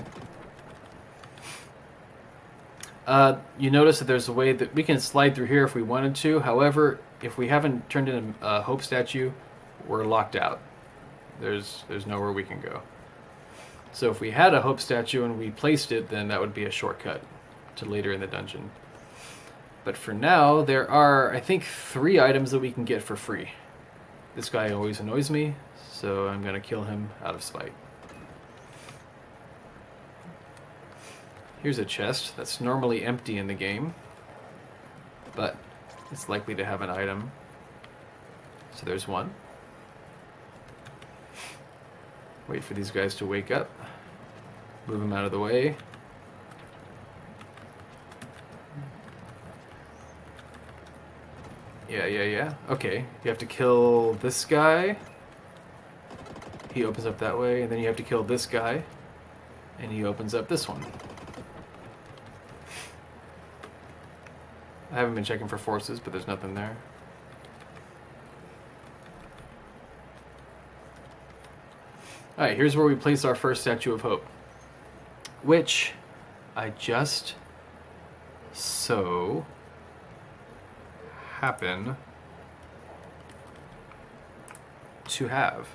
You notice that there's a way that we can slide through here if we wanted to. However, if we haven't turned in a Hope statue, we're locked out. There's nowhere we can go. So if we had a Hope statue and we placed it, then that would be a shortcut to later in the dungeon. But for now, there are, I think, 3 items that we can get for free. This guy always annoys me, so I'm going to kill him out of spite. Here's a chest that's normally empty in the game, but it's likely to have an item. So there's one. Wait for these guys to wake up. Move them out of the way. Yeah. Okay, you have to kill this guy. He opens up that way, and then you have to kill this guy, and he opens up this one. I haven't been checking for forces, but there's nothing there. Alright, here's where we place our first Statue of Hope, which I just so happen to have.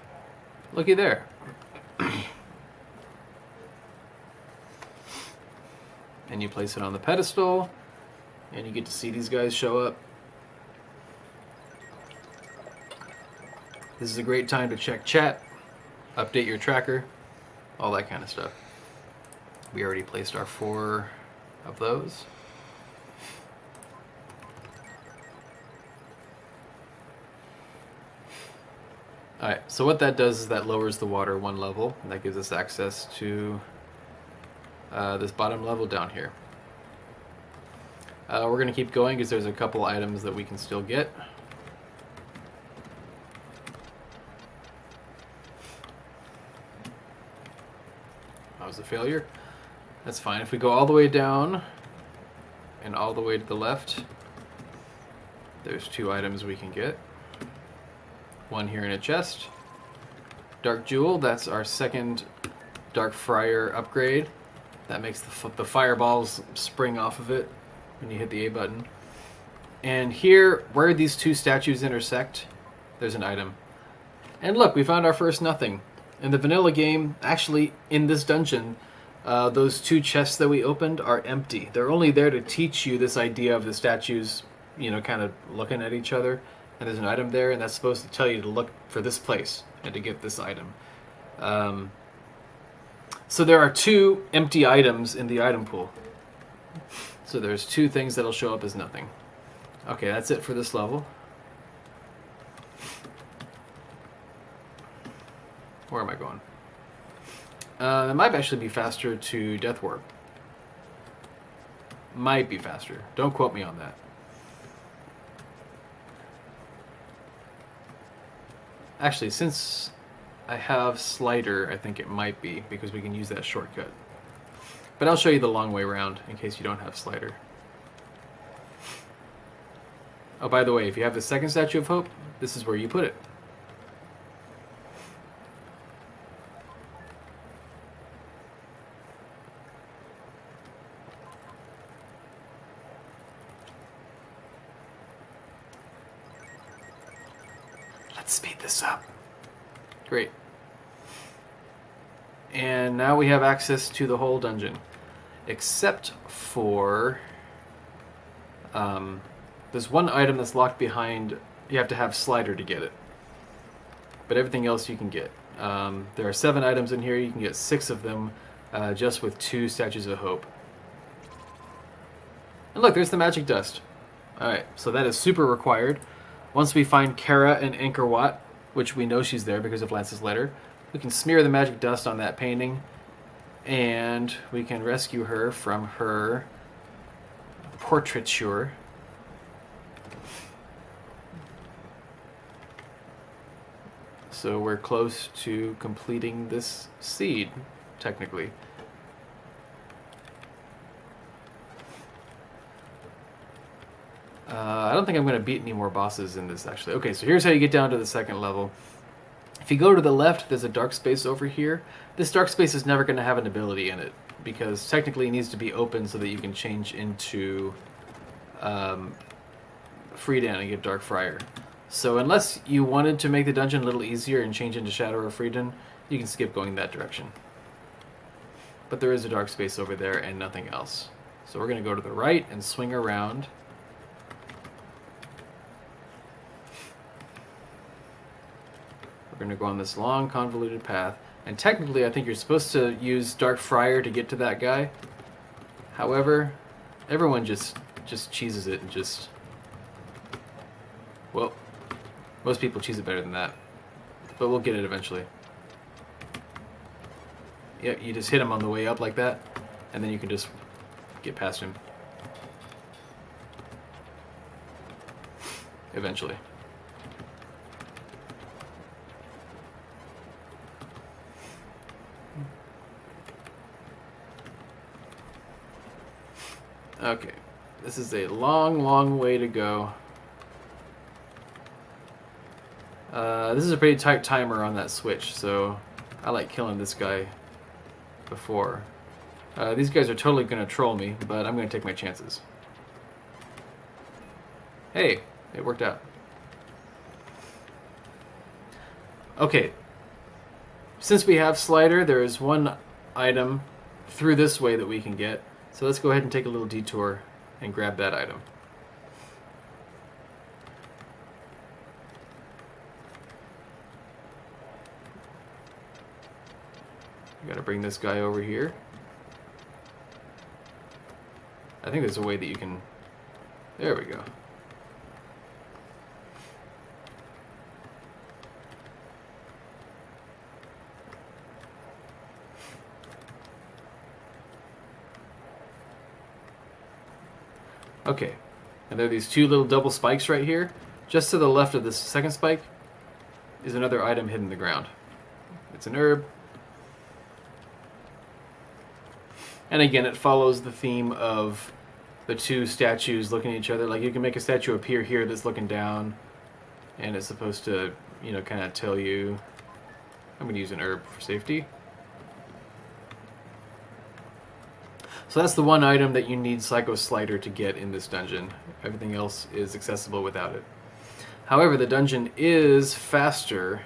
Looky there. And you place it on the pedestal, and you get to see these guys show up. This is a great time to check chat, update your tracker, all that kind of stuff. We already placed our 4 of those. Alright, so what that does is that lowers the water 1 level, and that gives us access to this bottom level down here. We're going to keep going because there's a couple items that we can still get. That was a failure. That's fine. If we go all the way down and all the way to the left, there's 2 items we can get. One here in a chest. Dark Jewel, that's our second Dark Friar upgrade. That makes the fireballs spring off of it when you hit the A button. And here, where these 2 statues intersect, there's an item. And look, we found our first nothing. In the vanilla game, actually, in this dungeon, those 2 chests that we opened are empty. They're only there to teach you this idea of the statues, kind of looking at each other. And there's an item there, and that's supposed to tell you to look for this place and to get this item. So there are 2 empty items in the item pool. So there's 2 things that'll show up as nothing. Okay, that's it for this level. Where am I going? It might actually be faster to Death Warp. Might be faster. Don't quote me on that. Actually, since I have Slider, I think it might be, because we can use that shortcut. But I'll show you the long way around, in case you don't have Slider. Oh, by the way, if you have the second Statue of Hope, this is where you put it. Let's speed this up. Great. And now we have access to the whole dungeon. Except for... there's one item that's locked behind... You have to have Slider to get it. But everything else you can get. There are 7 items in here. You can get 6 of them just with 2 Statues of Hope. And look, there's the magic dust. Alright, so that is super required. Once we find Kara and Angkor Wat, which we know she's there because of Lance's letter, we can smear the magic dust on that painting, and we can rescue her from her portraiture. So we're close to completing this seed, technically. I don't think I'm going to beat any more bosses in this, actually. Okay, so here's how you get down to the second level. If you go to the left, there's a dark space over here. This dark space is never going to have an ability in it, because technically it needs to be open so that you can change into Freedan and get Dark Friar. So unless you wanted to make the dungeon a little easier and change into Shadow or Freedan, you can skip going that direction. But there is a dark space over there and nothing else. So we're going to go to the right and swing around. We're going to go on this long, convoluted path. And technically, I think you're supposed to use Dark Friar to get to that guy. However, everyone just cheeses it and just... Well, most people cheese it better than that. But we'll get it eventually. Yeah, you just hit him on the way up like that, and then you can just get past him. Eventually. Okay, this is a long, long way to go. This is a pretty tight timer on that switch, so I like killing this guy before. These guys are totally going to troll me, but I'm going to take my chances. Hey, it worked out. Okay, since we have Slider, there is one item through this way that we can get. So let's go ahead and take a little detour and grab that item. We gotta bring this guy over here. I think there's a way that you can... There we go. Okay, and there are these 2 little double spikes right here. Just to the left of this second spike is another item hidden in the ground. It's an herb. And again, it follows the theme of the 2 statues looking at each other. Like, you can make a statue appear here that's looking down, and it's supposed to, you know, kind of tell you... I'm going to use an herb for safety. So that's the one item that you need Psycho Slider to get in this dungeon. Everything else is accessible without it. However, the dungeon is faster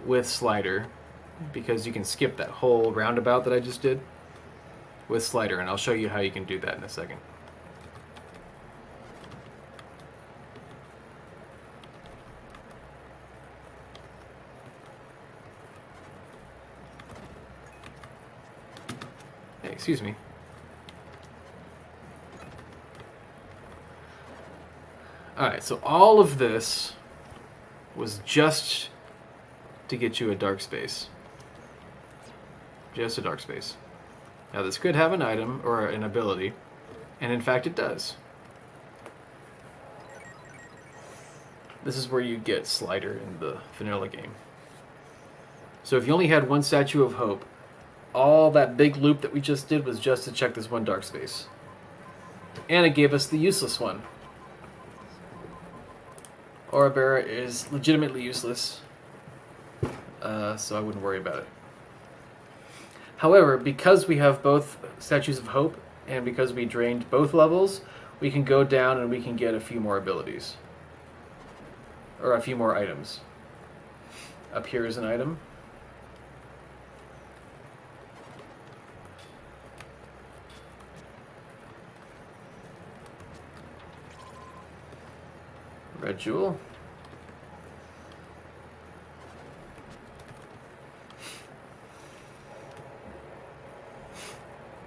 with slider, because you can skip that whole roundabout that I just did with slider, and I'll show you how you can do that in a second. Hey, excuse me. Alright, so all of this was just to get you a dark space. Just a dark space. Now this could have an item or an ability, and in fact it does. This is where you get slider in the vanilla game. So if you only had one Statue of Hope, all that big loop that we just did was just to check this one dark space. And it gave us the useless one. Aura Bearer is legitimately useless, so I wouldn't worry about it. However, because we have both Statues of Hope, and because we drained both levels, we can go down and we can get a few more abilities. Or a few more items. Up here is an item. Red jewel.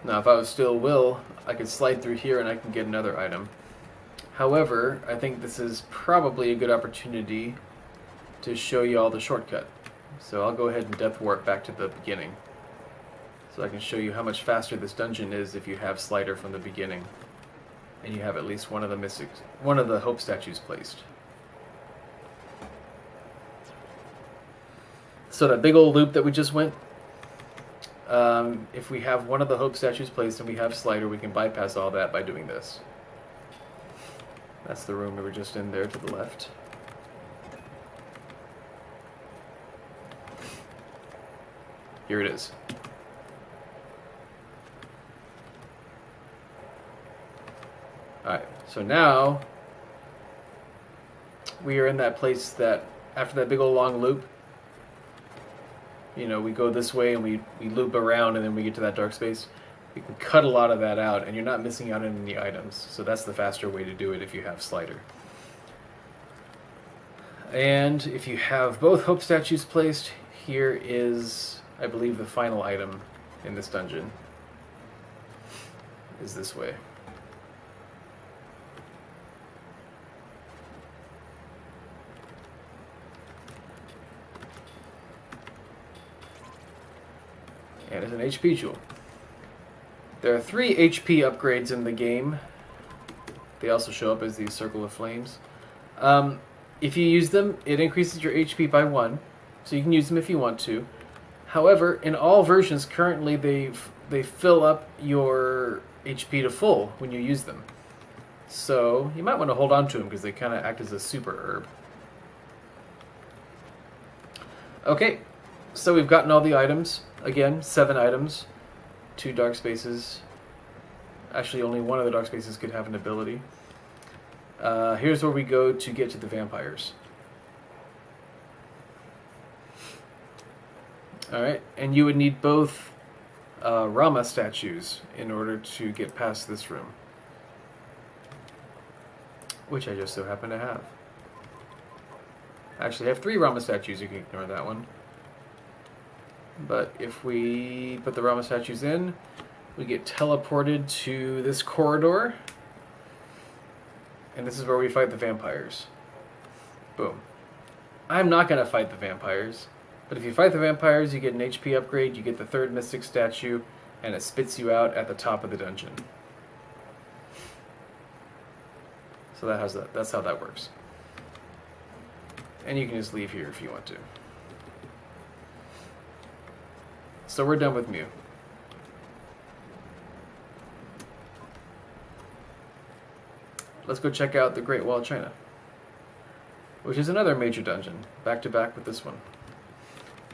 Now if I was still Will, I could slide through here and I can get another item. However, I think this is probably a good opportunity to show you all the shortcut. So I'll go ahead and depth warp back to the beginning. So I can show you how much faster this dungeon is if you have slider from the beginning. And you have at least one of the hope statues placed. So that big old loop that we just went, if we have one of the hope statues placed and we have slider, we can bypass all that by doing this. That's the room we were just in there to the left. Here it is. Alright, so now we are in that place that after that big old long loop, you know, we go this way and we loop around and then we get to that dark space. We can cut a lot of that out and you're not missing out on any items. So that's the faster way to do it if you have slider. And if you have both hope statues placed, here is, I believe, the final item in this dungeon. Is this way. And it's an HP jewel. There are 3 HP upgrades in the game. They also show up as these circle of flames. If you use them, it increases your HP by 1, so you can use them if you want to. However, in all versions currently, they fill up your HP to full when you use them. So you might want to hold on to them because they kind of act as a super herb. Okay, so we've gotten all the items. Again, 7 items, 2 dark spaces. Actually, only one of the dark spaces could have an ability. Here's where we go to get to the vampires. Alright, and you would need both Rama statues in order to get past this room. Which I just so happen to have. Actually, I have 3 Rama statues, you can ignore that one. But if we put the Rama statues in, we get teleported to this corridor. And this is where we fight the vampires. Boom. I'm not going to fight the vampires. But if you fight the vampires, you get an HP upgrade, you get the 3rd Mystic statue, and it spits you out at the top of the dungeon. So that's how that works. And you can just leave here if you want to. So we're done with Mew. Let's go check out the Great Wall of China, which is another major dungeon, back to back with this one.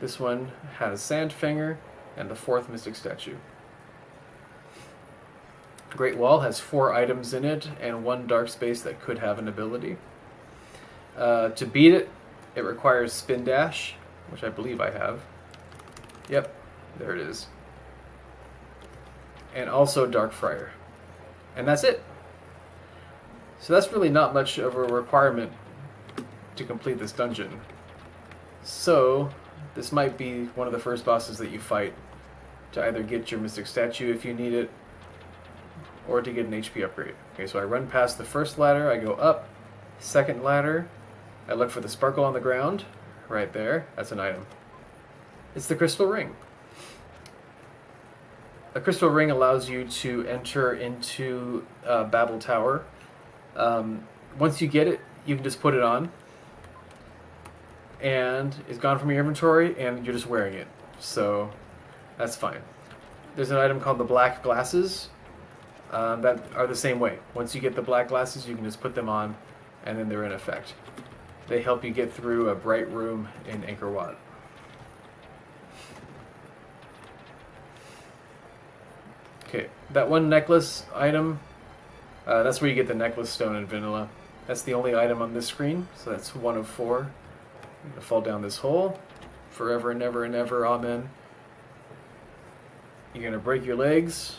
This one has Sandfinger and the 4th Mystic statue. Great Wall has 4 items in it and 1 dark space that could have an ability. To beat it, it requires Spin Dash, which I believe I have. Yep, there it is. And also Dark Friar. And that's it. So that's really not much of a requirement to complete this dungeon. So this might be one of the first bosses that you fight to either get your Mystic Statue if you need it, or to get an HP upgrade. Okay, so I run past the first ladder, I go up, second ladder, I look for the sparkle on the ground, right there, that's an item. It's the crystal ring. A crystal ring allows you to enter into Babel Tower. Once you get it, you can just put it on, and it's gone from your inventory, and you're just wearing it. So that's fine. There's an item called the black glasses that are the same way. Once you get the black glasses, you can just put them on, and then they're in effect. They help you get through a bright room in Angkor Wat. Okay, that one necklace item, that's where you get the necklace stone in vanilla. That's the only item on this screen, so that's 1 of 4. I'm gonna fall down this hole, forever and ever and ever, amen. You're gonna break your legs,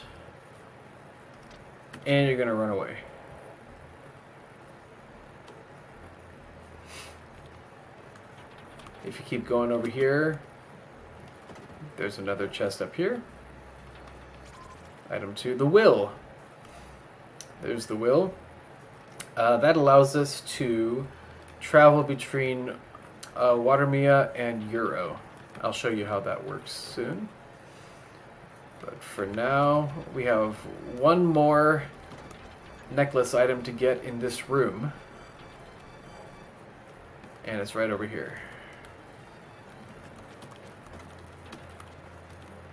and you're gonna run away. If you keep going over here, there's another chest up here. Item 2, the will. There's the will. That allows us to travel between Watermia and Euro. I'll show you how that works soon. But for now, we have one more necklace item to get in this room. And it's right over here.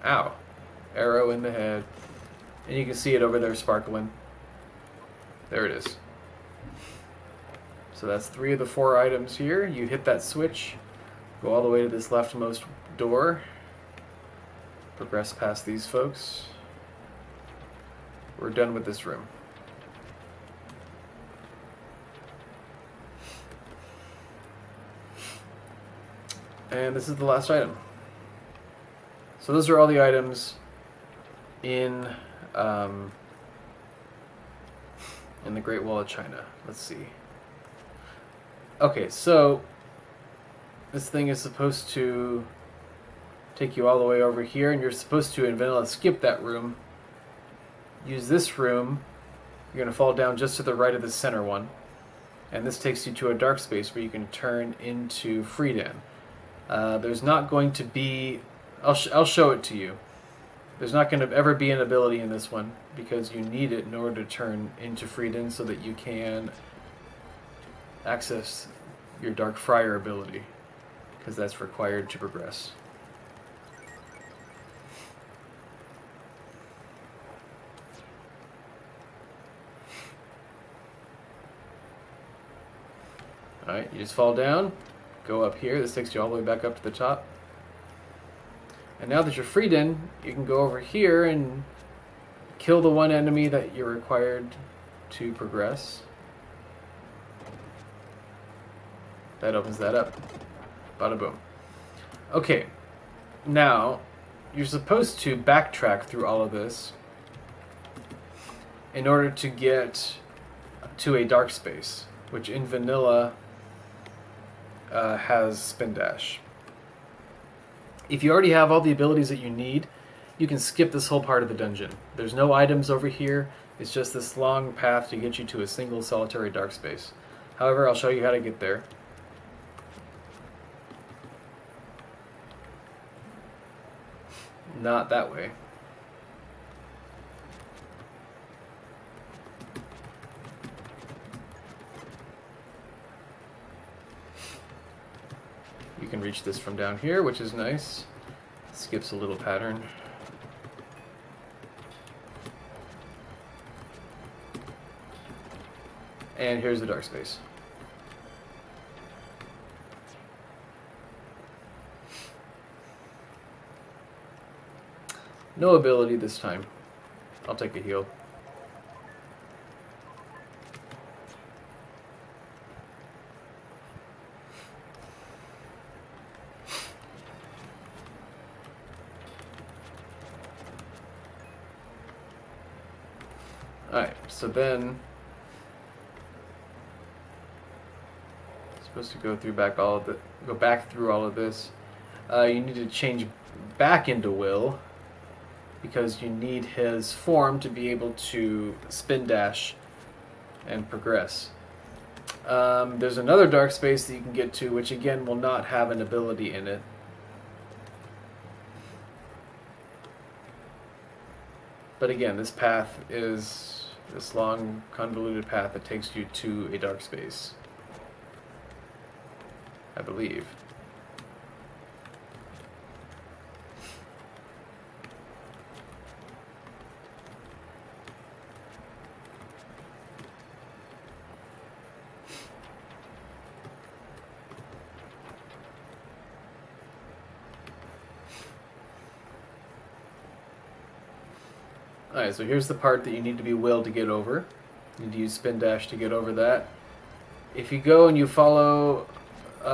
Ow. Arrow in the head. And you can see it over there sparkling. There it is. So that's 3 of the 4 items here. You hit that switch, go all the way to this leftmost door, progress past these folks. We're done with this room. And this is the last item. So those are all the items in the Great Wall of China. Let's see. Okay, so this thing is supposed to take you all the way over here, and you're supposed to, in vanilla, skip that room. Use this room. You're going to fall down just to the right of the center one. And this takes you to a dark space where you can turn into Freejia. There's not going to be... I'll show it to you. There's not going to ever be an ability in this one, because you need it in order to turn into Freejia so that you can access your Dark Friar ability, because that's required to progress. Alright, you just fall down, go up here, this takes you all the way back up to the top. And now that you're Freejia, you can go over here and kill the one enemy that you're required to progress. That opens that up. Bada boom. Okay, now you're supposed to backtrack through all of this in order to get to a dark space, which in vanilla has spin dash. If you already have all the abilities that you need, you can skip this whole part of the dungeon. There's no items over here. It's just this long path to get you to a single solitary dark space. However, I'll show you how to get there. Not that way. You can reach this from down here, which is nice. Skips a little pattern. And here's the dark space. No ability this time. I'll take a heal. Alright, so then supposed to go through back through all of this. You need to change back into Will because you need his form to be able to spin dash and progress. There's another dark space that you can get to, which again will not have an ability in it. But again, this path is this long, convoluted path that takes you to a dark space, I believe. Alright, so here's the part that you need to be willed to get over. You need to use spin dash to get over that. If you go and you follow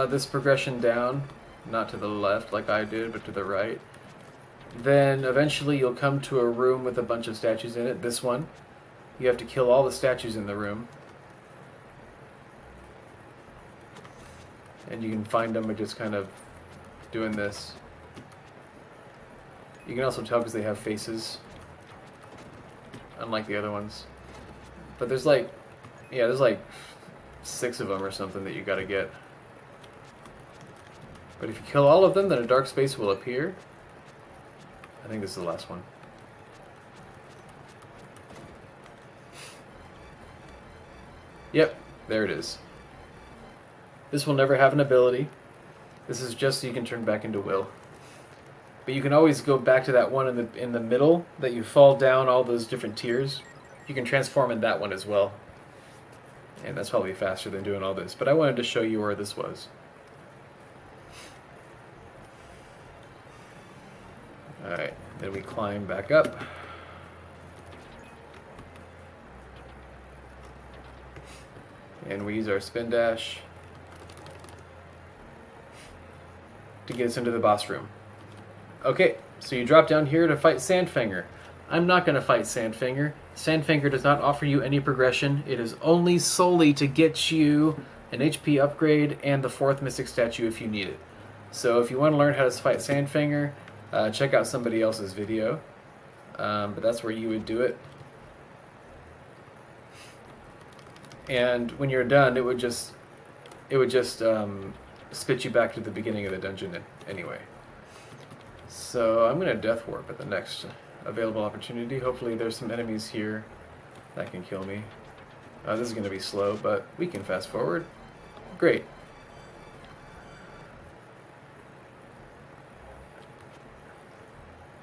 this progression down, not to the left like I did, but to the right, then eventually you'll come to a room with a bunch of statues in it. This one. You have to kill all the statues in the room. And you can find them by just kind of doing this. You can also tell because they have faces, unlike the other ones. But there's like 6 of them or something that you gotta get. But if you kill all of them, then a dark space will appear. I think this is the last one. Yep, there it is. This will never have an ability. This is just so you can turn back into Will. But you can always go back to that one in the middle that you fall down all those different tiers. You can transform in that one as well. And that's probably faster than doing all this. But I wanted to show you where this was. Alright, then we climb back up. And we use our spin dash to get us into the boss room. Okay, so you drop down here to fight Sandfinger. I'm not going to fight Sandfinger. Sandfinger does not offer you any progression. It is only solely to get you an HP upgrade and the 4th Mystic Statue if you need it. So if you want to learn how to fight Sandfinger, check out somebody else's video. But that's where you would do it. And when you're done, it would just spit you back to the beginning of the dungeon anyway. So I'm going to Death Warp at the next available opportunity. Hopefully there's some enemies here that can kill me. This is going to be slow, but we can fast forward. Great.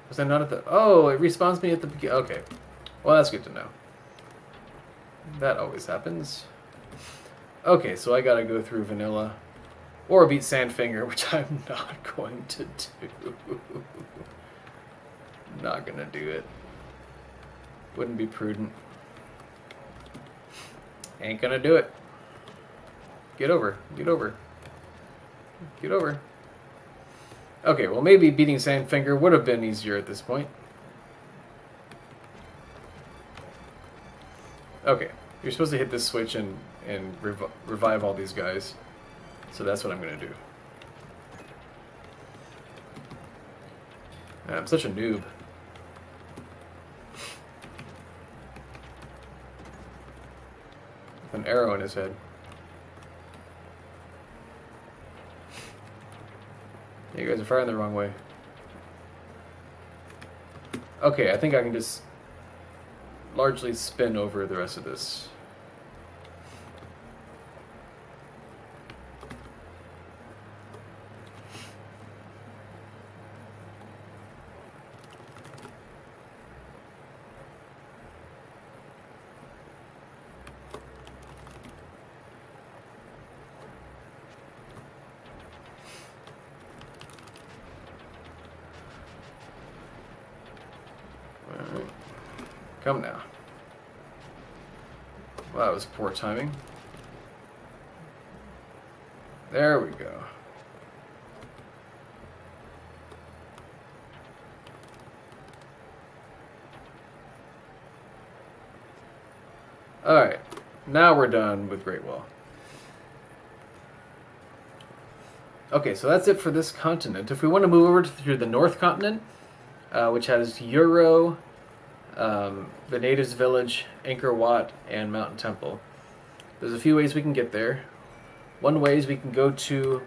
Was I not at the... Oh, it respawns me at the beginning. Okay. Well, that's good to know. That always happens. Okay, so I gotta go through vanilla. Or beat Sandfinger, which I'm not going to do. Not gonna do it. Wouldn't be prudent. Ain't gonna do it. Get over. Get over. Get over. Okay, well maybe beating Sandfinger would have been easier at this point. Okay, you're supposed to hit this switch and revive all these guys. So that's what I'm going to do. I'm such a noob. With an arrow in his head. You guys are firing the wrong way. Okay, I think I can just largely spin over the rest of this. Come now. Well, that was poor timing. There we go. Alright, now we're done with Great Wall. Okay, so that's it for this continent. If we want to move over to the North Continent, which has Euro, the Natives Village, Angkor Wat, and Mountain Temple. There's a few ways we can get there. One way is we can go to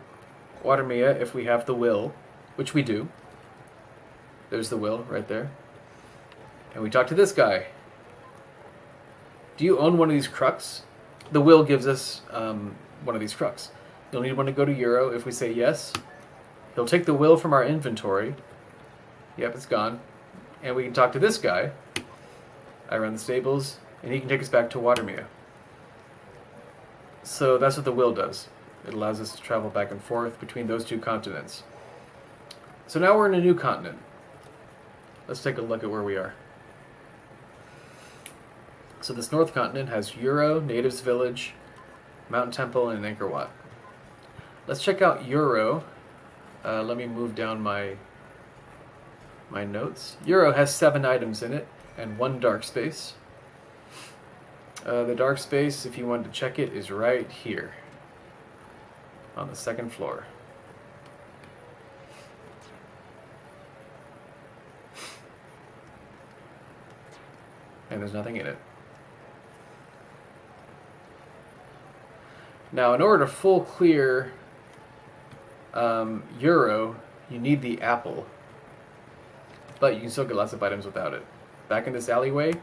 Watermia if we have the will, which we do. There's the will right there. And we talk to this guy. Do you own one of these crux? The will gives us one of these crux. You'll need one to go to Euro. If we say yes, he'll take the will from our inventory. Yep, it's gone. And we can talk to this guy. I run the stables, and he can take us back to Watermia. So that's what the will does. It allows us to travel back and forth between those two continents. So now we're in a new continent. Let's take a look at where we are. So this North Continent has Euro, Natives Village, Mountain Temple, and Angkor Wat. Let's check out Euro. Let me move down my notes. Euro has 7 items in it and 1 dark space. The dark space, if you wanted to check it, is right here on the 2nd floor. And there's nothing in it. Now, in order to full clear Euro, you need the apple. But you can still get lots of items without it. Back in this alleyway,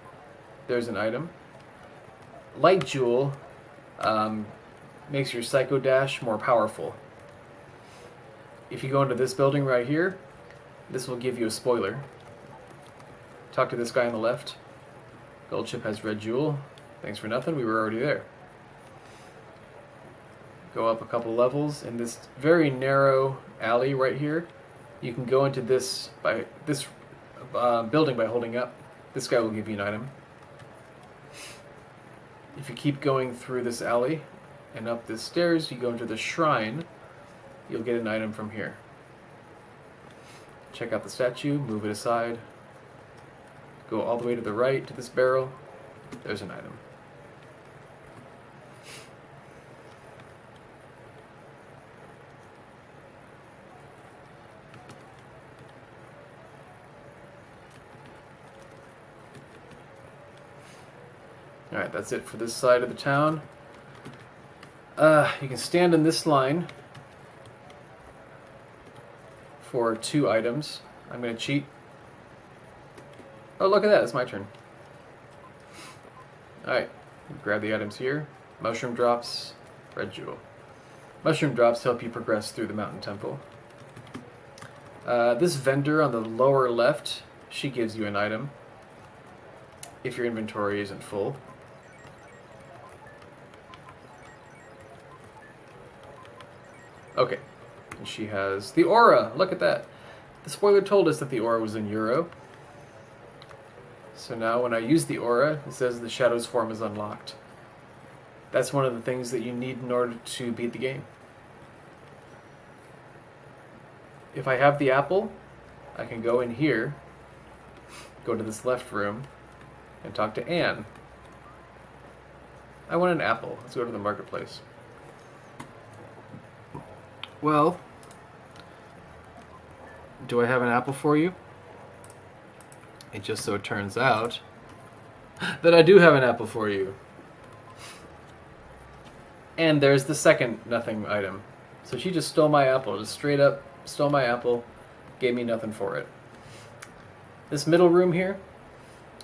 there's an item. Light Jewel makes your Psycho Dash more powerful. If you go into this building right here, this will give you a spoiler. Talk to this guy on the left. Gold chip has Red Jewel. Thanks for nothing, we were already there. Go up a couple levels in this very narrow alley right here. You can go into this building by holding up. This guy will give you an item. If you keep going through this alley and up the stairs, you go into the shrine, you'll get an item from here. Check out the statue, move it aside, go all the way to the right to this barrel, there's an item. Alright, that's it for this side of the town. You can stand in this line for 2 items. I'm going to cheat. Oh, look at that, it's my turn. Alright, grab the items here. Mushroom drops, Red Jewel. Mushroom drops help you progress through the Mountain Temple. This vendor on the lower left, she gives you an item if your inventory isn't full. Okay, and she has the aura. Look at that. The spoiler told us that the aura was in Euro. So now when I use the aura, it says the Shadow's form is unlocked. That's one of the things that you need in order to beat the game. If I have the apple, I can go in here, go to this left room, and talk to Anne. I want an apple. Let's go to the marketplace. Well, do I have an apple for you? It just so turns out that I do have an apple for you. And there's the second nothing item. So she just stole my apple, just straight up stole my apple, gave me nothing for it. This middle room here,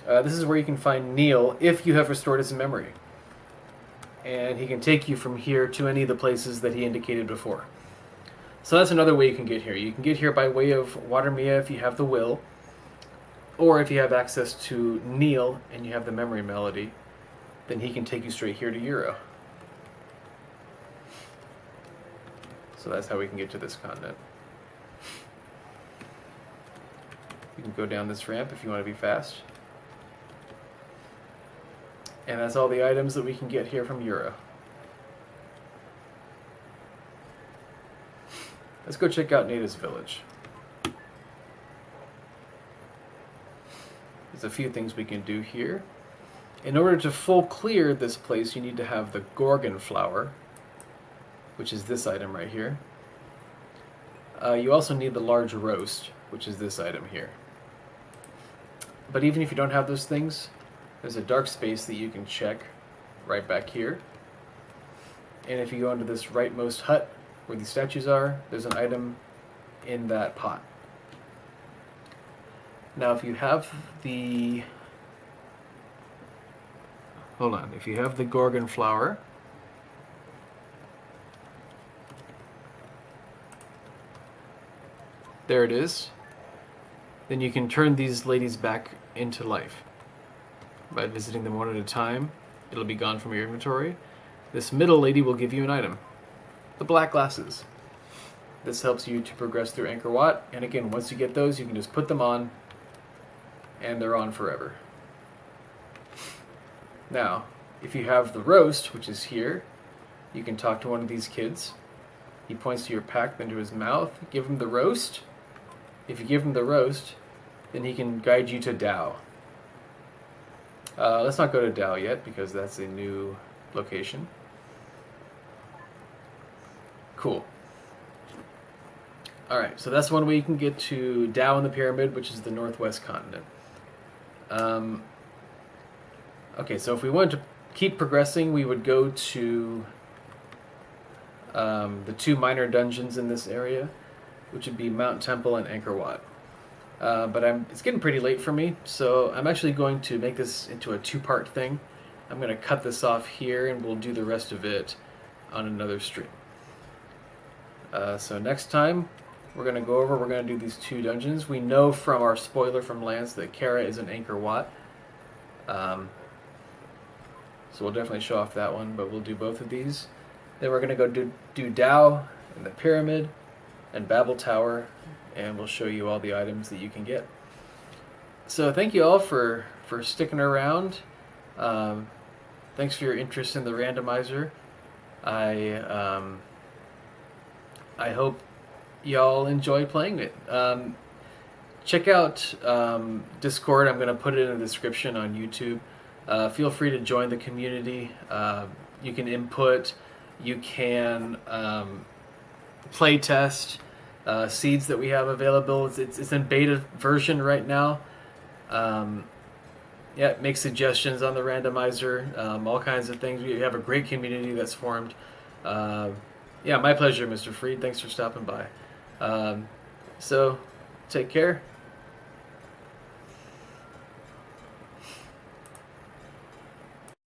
this is where you can find Neil if you have restored his memory. And he can take you from here to any of the places that he indicated before. So that's another way you can get here. You can get here by way of Watermia if you have the will, or if you have access to Neil and you have the memory melody, then he can take you straight here to Euro. So that's how we can get to this continent. You can go down this ramp if you want to be fast. And that's all the items that we can get here from Euro. Let's go check out Natives Village. There's a few things we can do here. In order to full clear this place, you need to have the Gorgon flower, which is this item right here. You also need the large roast, which is this item here. But even if you don't have those things, there's a dark space that you can check right back here. And if you go into this rightmost hut where these statues are, there's an item in that pot. Now if you have the... Hold on, if you have the Gorgon flower, there it is, then you can turn these ladies back into life by visiting them one at a time. It'll be gone from your inventory. This middle lady will give you an item, the black glasses. This helps you to progress through Angkor Wat, and again, once you get those, you can just put them on, and they're on forever. Now, if you have the roast, which is here, you can talk to one of these kids. He points to your pack, then to his mouth. Give him the roast. If you give him the roast, then he can guide you to Dao. Let's not go to Dao yet, because that's a new location. Cool. Alright, so that's one way you can get to Dao in the Pyramid, which is the northwest continent. Okay, so if we wanted to keep progressing, we would go to the two minor dungeons in this area, which would be Mount Temple and Angkor Wat. But it's getting pretty late for me, so I'm actually going to make this into a two-part thing. I'm going to cut this off here, and we'll do the rest of it on another stream. So next time, we're going to do these two dungeons. We know from our spoiler from Lance that Kara is in Angkor Wat. So we'll definitely show off that one, but we'll do both of these. Then we're going to go do Dao and the Pyramid and Babel Tower, and we'll show you all the items that you can get. So thank you all for sticking around. Thanks for your interest in the randomizer. I hope y'all enjoy playing it. Check out Discord. I'm going to put it in the description on YouTube. Feel free to join the community. You can input. You can play test seeds that we have available. It's in beta version right now. Yeah, make suggestions on the randomizer. All kinds of things. We have a great community that's formed. Yeah, my pleasure, Mr. Freed. Thanks for stopping by. So, take care.